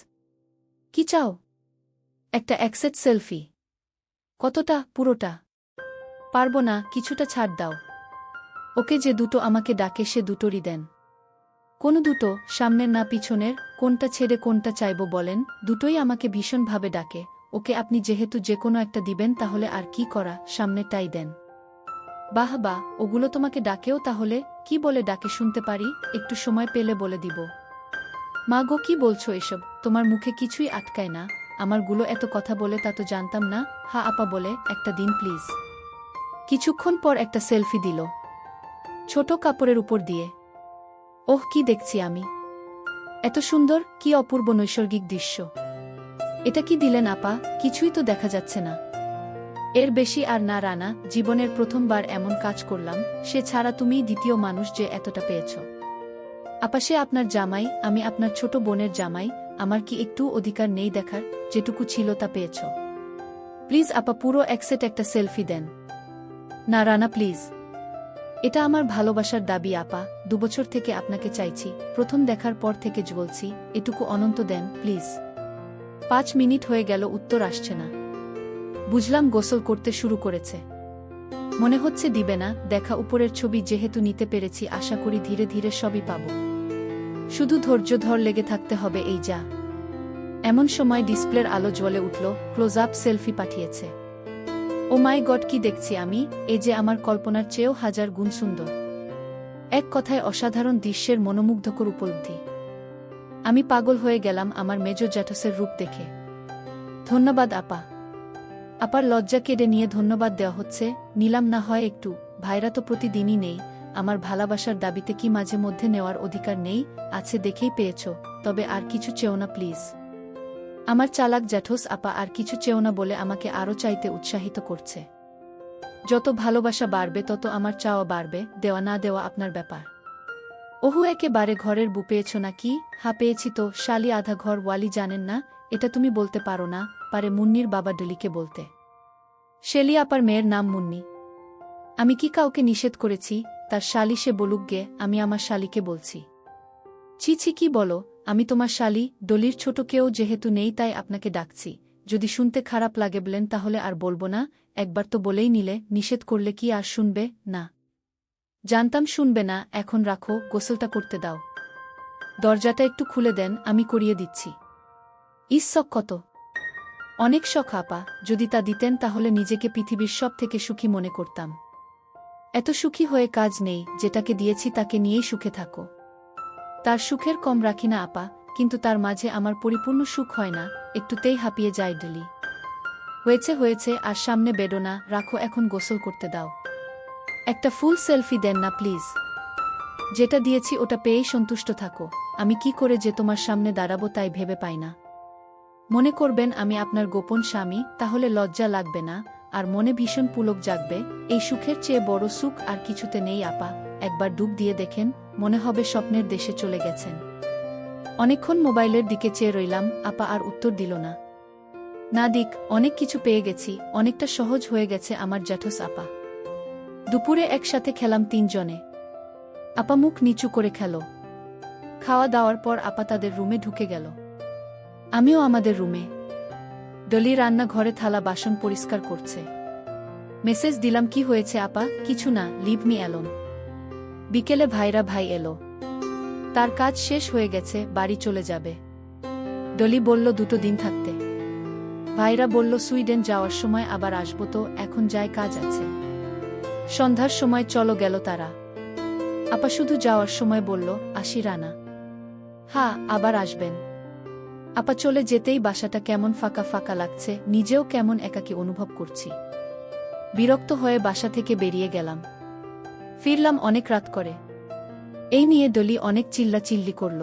কি চাও? একটা অ্যাকসেট সেলফি। কতটা? পুরোটা? পারবো না, কিছুটা ছাড় দাও। ওকে যে দুটো আমাকে ডাকে সে দুটোরই দেন। কোনো দুটো? সামনের না পিছনের? কোনটা ছেড়ে কোনটা চাইব বলেন? দুটোই আমাকে ভীষণভাবে ডাকে। ওকে আপনি যেহেতু যে কোনো একটা দিবেন তাহলে আর কি করা, সামনেরটাই দেন। বাহ বাহ, ওগুলো তোমাকে ডাকেও তাহলে? কি বলে ডাকে শুনতে পারি? একটু সময় পেলে বলে দিব। মা গো, কি বলছো এসব? তোমার মুখে কিছুই আটকায় না। আমারগুলো এত কথা বলে তা তো জানতাম না। হা আপা বলে, একটা দিন প্লিজ। কিছুক্ষণ পর একটা সেলফি দিল, ছোট কাপড়ের উপর দিয়ে। ওহ, কি দেখছি আমি! এত সুন্দর, কি অপূর্ব নৈসর্গিক দৃশ্য। এটা কি দিলেন আপা? কিছুই তো দেখা যাচ্ছে না। এর বেশি আর না রানা, জীবনের প্রথমবার এমন কাজ করলাম, সে ছাড়া তুমিই দ্বিতীয় মানুষ যে এতটা পেয়েছ। আপা সে আপনার জামাই, আমি আপনার ছোট বোনের জামাই, আমার কি একটু অধিকার নেই দেখার? যেটুকু ছিল তা পেয়েছ। প্লিজ আপা, পুরো একসেট একটা সেলফি দেন। না রানা প্লিজ। এটা আমার ভালোবাসার দাবি আপা, 2 বছর থেকে আপনাকে চাইছি, প্রথম দেখার পর থেকে বলছি, এটুকু অনন্ত দেন প্লিজ। 5 মিনিট হয়ে গেল, উত্তর আসছে না। বুঝলাম গোসল করতে শুরু করেছে। মনে হচ্ছে দিবে না। দেখা উপরের ছবি যেহেতু নিতে পেরেছি, আশা করি ধীরে ধীরে সবই পাব। শুধু ধৈর্য ধর, লেগে থাকতে হবে এই যা। এমন সময় ডিসপ্লের আলো জ্বলে উঠল, ক্লোজ আপ সেলফি পাঠিয়েছে। ও মাই গড, কি দেখছি আমি! এই যে আমার কল্পনার চেয়েও 1000 গুণ সুন্দর। এক কথায় অসাধারণ দৃশ্যের মনোমুগ্ধকর উপলব্ধি। আমি পাগল হয়ে গেলাম আমার মেজর জ্যাঠসের রূপ দেখে। ধন্যবাদ আপা। আপার লজ্জা কেড়ে নিয়ে ধন্যবাদ দেওয়া হচ্ছে। নিলাম না হয় একটু, ভাইরা তো প্রতিদিনই নেই। আমার ভালোবাসার দাবিতে কি মাঝে মধ্যে নেওয়ার অধিকার নেই? আছে দেখেই পেয়েছ, তবে আর কিছু চেও না প্লিজ। আমার চালাক জ্যাঠস আপা আর কিছু চেও না বলে আমাকে আরও চাইতে উৎসাহিত করছে। যত ভালোবাসা বাড়বে তত আমার চাওয়া বাড়বে, দেওয়া না দেওয়া আপনার ব্যাপার। ওহু, একেবারে ঘরের বউ পেয়েছ নাকি? হা পেয়েছি তো, শালি আধা ঘর ওয়ালি। জানেন না, এটা তুমি বলতে পারো না, পারে মুন্নির বাবা ডলিকে বলতে। শেলি আপার মেয়ের নাম মুন্নি। আমি কি কাউকে নিষেধ করেছি? তার শালি সে বলুক গে, আমি আমার শালিকে বলছি। ছি ছি, কি বলো? আমি তোমার শালি, ডলির ছোট কেউ যেহেতু নেই তাই আপনাকে ডাকছি। যদি শুনতে খারাপ লাগে বলেন তাহলে আর বলবো না। একবার তো বলেই নিলে, নিষেধ করলে কি আর শুনবে? না, জানতাম শুনবে না। এখন রাখো, গোসলটা করতে দাও। দরজাটা একটু খুলে দেন, আমি করিয়ে দিচ্ছি। শখ কত! অনেক শখ আপা, যদি তা দিতেন তাহলে নিজেকে পৃথিবীর সব থেকে সুখী মনে করতাম। এত সুখী হয়ে কাজ নেই, যেটাকে দিয়েছি তাকে নিয়েই সুখে থাকো। তার সুখের কম রাখি না আপা, কিন্তু তার মাঝে আমার পরিপূর্ণ সুখ হয় না, একটুতেই হাঁপিয়ে যায় ডলি। হয়েছে হয়েছে, আর সামনে বেডো না, রাখো, এখন গোসল করতে দাও। একটা ফুল সেলফি দেন না প্লিজ। যেটা দিয়েছি ওটা পেয়েই সন্তুষ্ট থাকো। আমি কি করে যে তোমার সামনে দাঁড়াবো তাই ভেবে পাই না। মনে করবেন আমি আপনার গোপন স্বামী, তাহলে লজ্জা লাগবে না, আর মনে ভীষণ পুলক জাগবে। এই সুখের চেয়ে বড় সুখ আর কিছুতে নেই আপা। একবার ডুব দিয়ে দেখেন, মনে হবে স্বপ্নের দেশে চলে গেছেন। অনেকক্ষণ মোবাইলের দিকে চেয়ে রইলাম, আপা আর উত্তর দিল না। না দিক, অনেক কিছু পেয়ে গেছি, অনেকটা সহজ হয়ে গেছে আমার জ্যাঠস আপা। দুপুরে একসাথে খেলাম 3 জনে। আপা মুখ নিচু করে খেল। খাওয়া দাওয়ার পর আপা তাদের রুমে ঢুকে গেল। আমিও আমাদের রুমে। ডলি রান্না ঘরে থালা বাসন পরিষ্কার করছে। মেসেজ দিলাম কি হয়েছে আপা, কিছু না, লিভ মি অ্যালোন। বিকেলে ভাই এলো। তার কাজ শেষ হয়ে গেছে, বাড়ি চলে যাবে। ডলি বলল 2 দিন থাকতে। ভাইরা বলল সুইডেন যাওয়ার সময় আবার আসবো, তো এখন যায়, কাজ আছে। সন্ধ্যার সময় চলো গেল তারা। আপা শুধু যাওয়ার সময় বলল, আসি রানা। হ্যাঁ, আবার আসবেন। আপা চলে যেতেই বাসাটা কেমন ফাঁকা ফাঁকা লাগছে, নিজেও কেমন একাকী অনুভব করছি। বিরক্ত হয়ে বাসা থেকে বেরিয়ে গেলাম। ফিরলাম অনেক রাত করে। এই নিয়ে ডলি অনেক চিল্লাচিল্লি করল।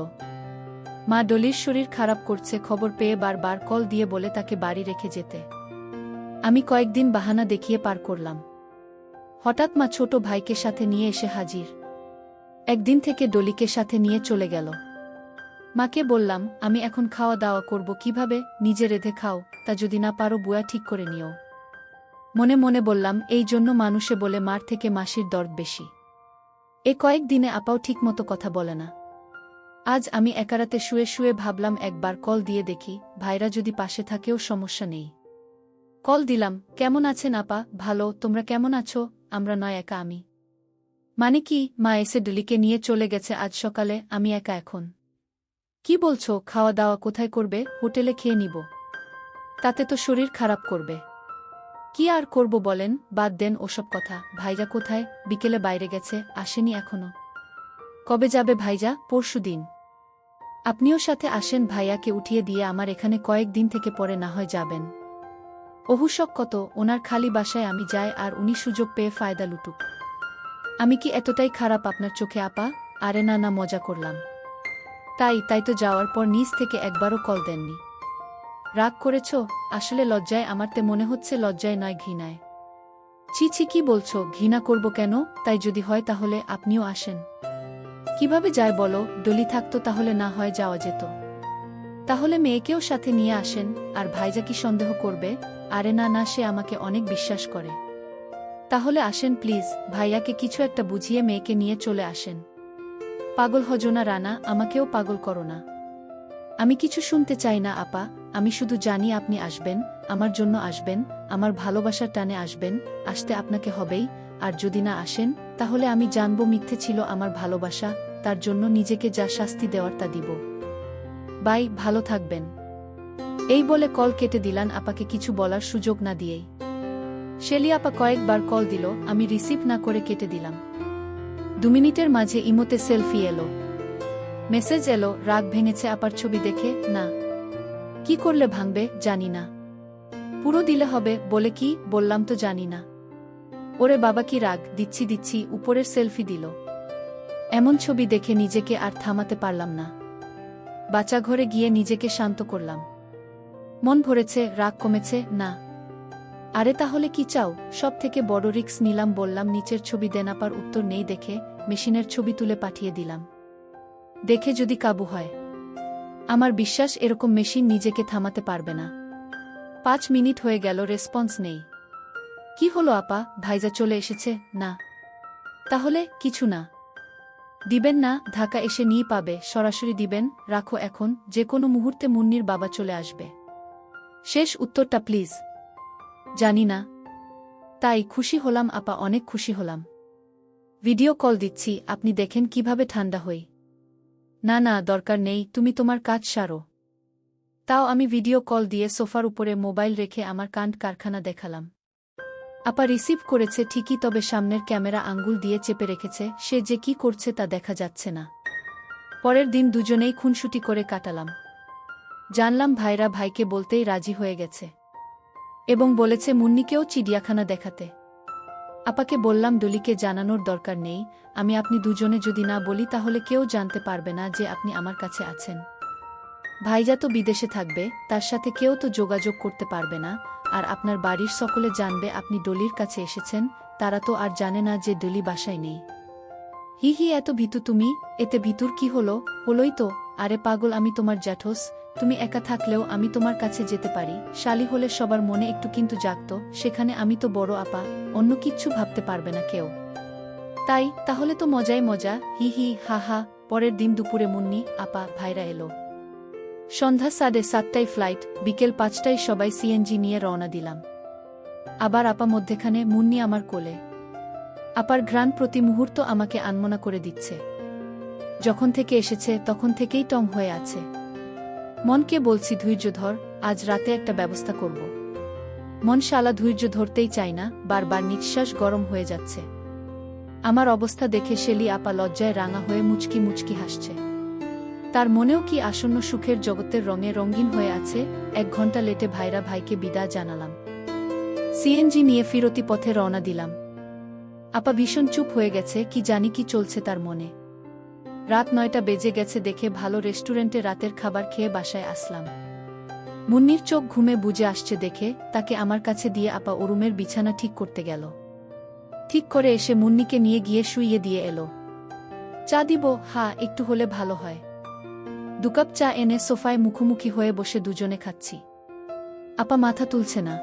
মা ডলির শরীর খারাপ করছে খবর পেয়ে বারবার কল দিয়ে বলে তাকে বাড়ি রেখে যেতে। আমি কয়েকদিন বাহানা দেখিয়ে পার করলাম। হঠাৎ মা ছোট ভাইকে সাথে নিয়ে এসে হাজির। একদিন থেকে ডলিকে সাথে নিয়ে চলে গেল। মাকে বললাম, আমি এখন খাওয়া দাওয়া করব কিভাবে, নিজে রেঁধে খাও, তা যদি না পারো বুয়া ঠিক করে নিও। মনে মনে বললাম, এই জন্য মানুষে বলে মার থেকে মাসির দরদ বেশি। কয়েকদিনে আপাও ঠিকমতো কথা বলে না। আজ আমি একারাতে শুয়ে শুয়ে ভাবলাম একবার কল দিয়ে দেখি, ভাইরা যদি পাশে থাকেও সমস্যা নেই। কল দিলাম, কেমন আছেন আপা? ভালো, তোমরা কেমন আছো? আমরা নয় একা আমি। মানে কি? মা এসে ডলিকে নিয়ে চলে গেছে আজ সকালে, আমি একা এখন। কি বলছো? খাওয়া দাওয়া কোথায় করবে? হোটেলে খেয়ে নিব। তাতে তো শরীর খারাপ করবে। কি আর করব বলেন, বাদ দেন ওসব কথা। ভাইজা কোথায়? বিকেলে বাইরে গেছে, আসেনি এখনো। কবে যাবে ভাইজা? পরশুদিন। আপনিও সাথে আসেন, ভাইয়াকে উঠিয়ে দিয়ে আমার এখানে কয়েকদিন থেকে পরে না হয় যাবেন। অহুশক কত, ওনার খালি বাসায় আমি যাই আর উনি সুযোগ পেয়ে ফায়দা লুটুক। আমি কি এতটাই খারাপ আপনার চোখে আপা? আরে না না, মজা করলাম। তাই তো যাওয়ার পর নিজ থেকে একবারও কল দেননি। রাগ করেছ? আসলে লজ্জায়, আমারতে মনে হচ্ছে লজ্জায় নয়, ঘৃণায়। ছি ছি, কি বলছো? ঘৃণা করব কেন? তাই যদি হয় তাহলে আপনিও আসেন। কিভাবে যায় বলো? ডলি থাকতো তাহলে না হয় যাওয়া যেত। তাহলে মেয়েকেও সাথে নিয়ে আসেন। আর ভাইজা কি সন্দেহ করবে? আরে না না, সে আমাকে অনেক বিশ্বাস করে। তাহলে আসেন প্লিজ, ভাইয়াকে কিছু একটা বুঝিয়ে মেয়েকে নিয়ে চলে আসেন। পাগল হজো না রানা, আমাকেও পাগল করো না। আমি কিছু শুনতে চাই না আপা, আমি শুধু জানি আপনি আসবেন, আমার জন্য আসবেন, আমার ভালোবাসার টানে আসবেন। আসতে আপনাকে হবেই, আর যদি না আসেন তাহলে আমি জানব মিথ্যে ছিল আমার ভালোবাসা, তার জন্য নিজেকে যা শাস্তি দেওয়ার তা দিব। বাই, ভালো থাকবেন। এই বলে কল কেটে দিলাম আপাকে কিছু বলার সুযোগ না দিয়েই। শেলি আপা কয়েকবার কল দিল, আমি রিসিভ না করে কেটে দিলাম। 2 মিনিটের মাঝে ইমোতে সেলফি এলো। মেসেজ এলো, রাগ ভেঙেছে আপার ছবি দেখে? না। কি করলে ভাঙবে জানি না। পুরো দিলে হবে বলে কি বললাম তো জানি না। ওরে বাবা, কি রাগ! দিচ্ছি, উপরের সেলফি দিল। এমন ছবি দেখে নিজেকে আর থামাতে পারলাম না। বাচ্চা ঘরে গিয়ে নিজেকে শান্ত করলাম। মন ভরেছে, রাগ কমেছে না। আরে তাহলে কি চাও? সব থেকে বড় রিস্ক নিলাম, বললাম নিচের ছবি দেন। আপার উত্তর নেই দেখে মেশিনের ছবি তুলে পাঠিয়ে দিলাম। দেখে যদি কাবু হয়। আমার বিশ্বাস এরকম মেশিন নিজেকে থামাতে পারবে না। 5 মিনিট হয়ে গেল, রেসপন্স নেই। কি হলো আপা, ভাইজা চলে এসেছে? না। তাহলে কিছু না। দিবেন না? ঢাকা এসে নিয়ে পাবে, সরাসরি দিবেন। রাখো এখন, যে কোনো মুহূর্তে মুন্নির বাবা চলে আসবে। শেষ উত্তরটা প্লিজ। জানি না। তাই খুশি হলাম আপা, অনেক খুশি হলাম। ভিডিও কল দিচ্ছি, আপনি দেখেন কিভাবে ঠান্ডা হই। না না, দরকার নেই, তুমি তোমার কাজ সারো। তাও আমি ভিডিও কল দিয়ে সোফার উপরে মোবাইল রেখে আমার কাণ্ড কারখানা দেখালাম। আপা রিসিভ করেছে ঠিকই, তবে সামনের ক্যামেরা আঙ্গুল দিয়ে চেপে রেখেছে, সে যে কি করছে তা দেখা যাচ্ছে না। পরের দিন দুজনেই খুনসুটি করে কাটালাম। জানলাম ভাইরা ভাইকে বলতেই রাজি হয়ে গেছে এবং বলেছে মুন্নিকেও চিড়িয়াখানা দেখাতে। আপাকে বললাম ডলিকে জানানোর দরকার নেই, আপনি দুজনে যদি না বলি তাহলে কেউ জানতে পারবে না যে আপনি আমার কাছে আছেন। ভাইজা তো বিদেশে থাকবে, তার সাথে কেউ তো যোগাযোগ করতে পারবে না। আর আপনার বাড়ির সকলে জানবে আপনি ডলির কাছে এসেছেন, তারা তো আর জানে না যে ডলি বাসায় নেই। হি হি, এত ভীতু তুমি? এতে ভীতুর কি হলো? হলোই তো। আরে পাগল, আমি তোমার জ্যাঠোস, তুমি একা থাকলেও আমি তোমার কাছে যেতে পারি। শালি হলে সবার মনে একটু কিন্তু জাগত, সেখানে আমি তো বড় আপা, অন্য কিচ্ছু ভাবতে পারবে না কেউ। তাই তাহলে তো মজাই মজা, হি হি হা হা। পরের দিন দুপুরে মুন্নি, আপা, ভাইরা এলো। সন্ধ্যা 7:30টায় ফ্লাইট, বিকেল 5টায় সবাই সিএনজি নিয়ে রওনা দিলাম। আবার আপা মধ্যেখানে, মুন্নি আমার কোলে। আপার ঘ্রাণ প্রতি মুহূর্ত আমাকে আনমনা করে দিচ্ছে। যখন থেকে এসেছে তখন থেকেই টং হয়ে আছে। মনকে বলছি ধৈর্য ধর, আজ রাতে একটা ব্যবস্থা করব। মন শালা ধৈর্য ধরতেই চায় না, বারবার নিঃশ্বাস গরম হয়ে যাচ্ছে। আমার অবস্থা দেখে শেলি আপা লজ্জায় রাঙা হয়ে মুচকি মুচকি হাসছে। তার মনেও কি আসন্ন সুখের জগতের রঙে রঙিন হয়ে আছে। 1 ঘন্টা লেটে ভাইরা ভাইকে বিদায় জানালাম। সিএনজি নিয়ে ফিরতি পথে রওনা দিলাম। আপা ভীষণ চুপ হয়ে গেছে, কি জানি কি চলছে তার মনে। রাত 9টা বেজে গেছে দেখে ভালো রেস্টুরেন্টে রাতের খাবার খেয়ে বাসায় আসলাম। মুন্নির চোখ ঘুমে বুজে আসছে দেখে তাকে আমার কাছে দিয়ে আপা ও রুমের বিছানা ঠিক করতে গেল। ঠিক করে এসে মুন্নিকে নিয়ে গিয়ে শুইয়ে দিয়ে এলো। চা দিব? হ্যাঁ, একটু হলে ভালো হয়। 2 কাপ চা এনে সোফায় মুখোমুখি হয়ে বসে দুজনে খাচ্ছি। আপা মাথা তুলছে না।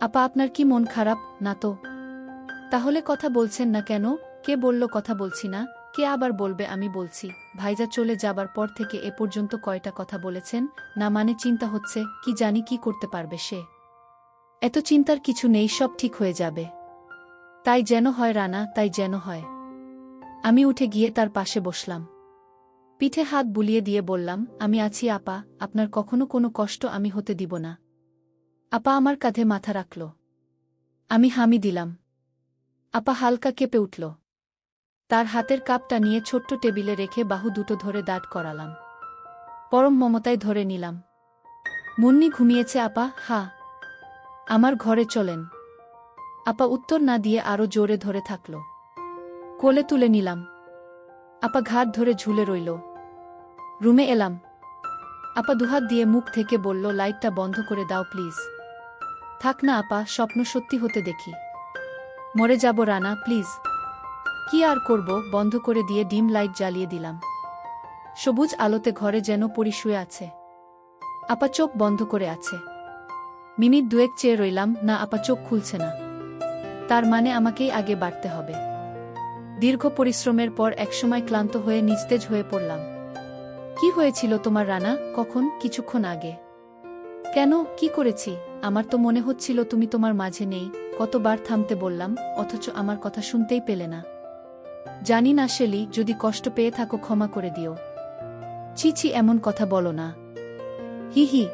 আপা আপনার কি মন খারাপ? না তো। তাহলে কথা বলছেন না কেন? কে বলল কথা বলছি না? কে আবার বলবে আমি বলছি? ভাইজা চলে যাবার পর থেকে এ পর্যন্ত কয়টা কথা বলেছেন? না মানে চিন্তা হচ্ছে, কি জানি কি করতে পারবে সে। এত চিন্তার কিছু নেই, সব ঠিক হয়ে যাবে। তাই যেন হয় রানা, তাই যেন হয়। আমি উঠে গিয়ে তার পাশে বসলাম। পিঠে হাত বুলিয়ে দিয়ে বললাম, আমি আছি আপা, আপনার কখনো কোনো কষ্ট আমি হতে দিব না। আপা আমার কাঁধে মাথা রাখল। আমি হামি দিলাম। আপা হালকা কেঁপে উঠল। তার হাতের কাপটা নিয়ে ছোট্ট টেবিলে রেখে বাহু দুটো ধরে দাঁড় করালাম। পরম মমতায় ধরে নিলাম। মুন্নি ঘুমিয়েছে আপা? হ্যাঁ। আমার ঘরে চলেন। আপা উত্তর না দিয়ে আরো জোরে ধরে থাকল। কোলে তুলে নিলাম। আপা ঘাট ধরে ঝুলে রইল। রুমে এলাম। আপা দুহাত দিয়ে মুখ থেকে বলল, লাইটটা বন্ধ করে দাও প্লিজ। থাক না আপা, স্বপ্ন সত্যি হতে দেখি। মরে যাব রানা, প্লিজ। কি আর করব, বন্ধ করে দিয়ে ডিম লাইট জ্বালিয়ে দিলাম। সবুজ আলোতে ঘরে যেন পরি শুয়ে আছে। আপা চোখ বন্ধ করে আছে। মিনিট 2 চেয়ে রইলাম, না আপা চোখ খুলছে না। তার মানে আমাকেই আগে বাড়তে হবে। দীর্ঘ পরিশ্রমের পর একসময় ক্লান্ত হয়ে নিস্তেজ হয়ে পড়লাম। কি হয়েছিল তোমার রানা? কখন? কিছুক্ষণ আগে। কেন? কি করেছি? আমার তো মনে হচ্ছিল তুমি তোমার মাঝে নেই। কতবার থামতে বললাম, অথচ আমার কথা শুনতেই পেলে না। জানি না শেলি, যদি কষ্ট পেয়ে থাকো ক্ষমা করে দিও। ছি ছি, এমন কথা বলো না। হি হি।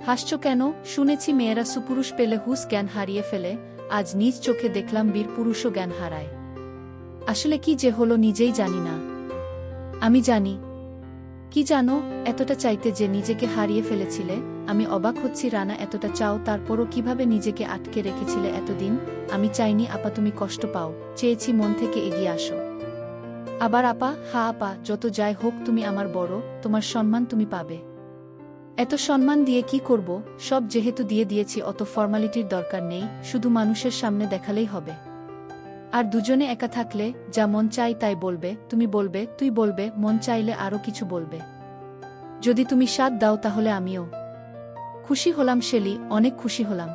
হাসছো কেন? শুনেছি মেয়েরা সুপুরুষ পেলে হুঁশ জ্ঞান হারিয়ে ফেলে, আজ নিজ চোখে দেখলাম বীর পুরুষও জ্ঞান হারায়। আসলে কি যে হলো নিজেই জানি না। আমি জানি। কি জানো? এতটা চাইতে যে নিজেকে হারিয়ে ফেলেছিলে। আমি অবাক হচ্ছি রানা, এতটা চাও তারপরও কিভাবে নিজেকে আটকে রেখেছিলে এতদিন। আমি চাইনি আপা তুমি কষ্ট পাও, চেয়েছি মন থেকে এগিয়ে আসো। আবার আপা? হা আপা, যত যাই হোক তুমি আমার বড়, তোমার সম্মান তুমি পাবে। এত সম্মান দিয়ে কি করব? সব যেহেতু দিয়ে দিয়েছি, অত ফর্মালিটির দরকার নেই, শুধু মানুষের সামনে দেখালেই হবে। আর দুজনে একা থাকলে যা মন চাই তাই বলবে, তুমি বলবে, তুই বলবে, মন চাইলে আরও কিছু বলবে। যদি তুমি সাথ দাও তাহলে আমিও খুশি হলাম শেলি, অনেক খুশি হলাম।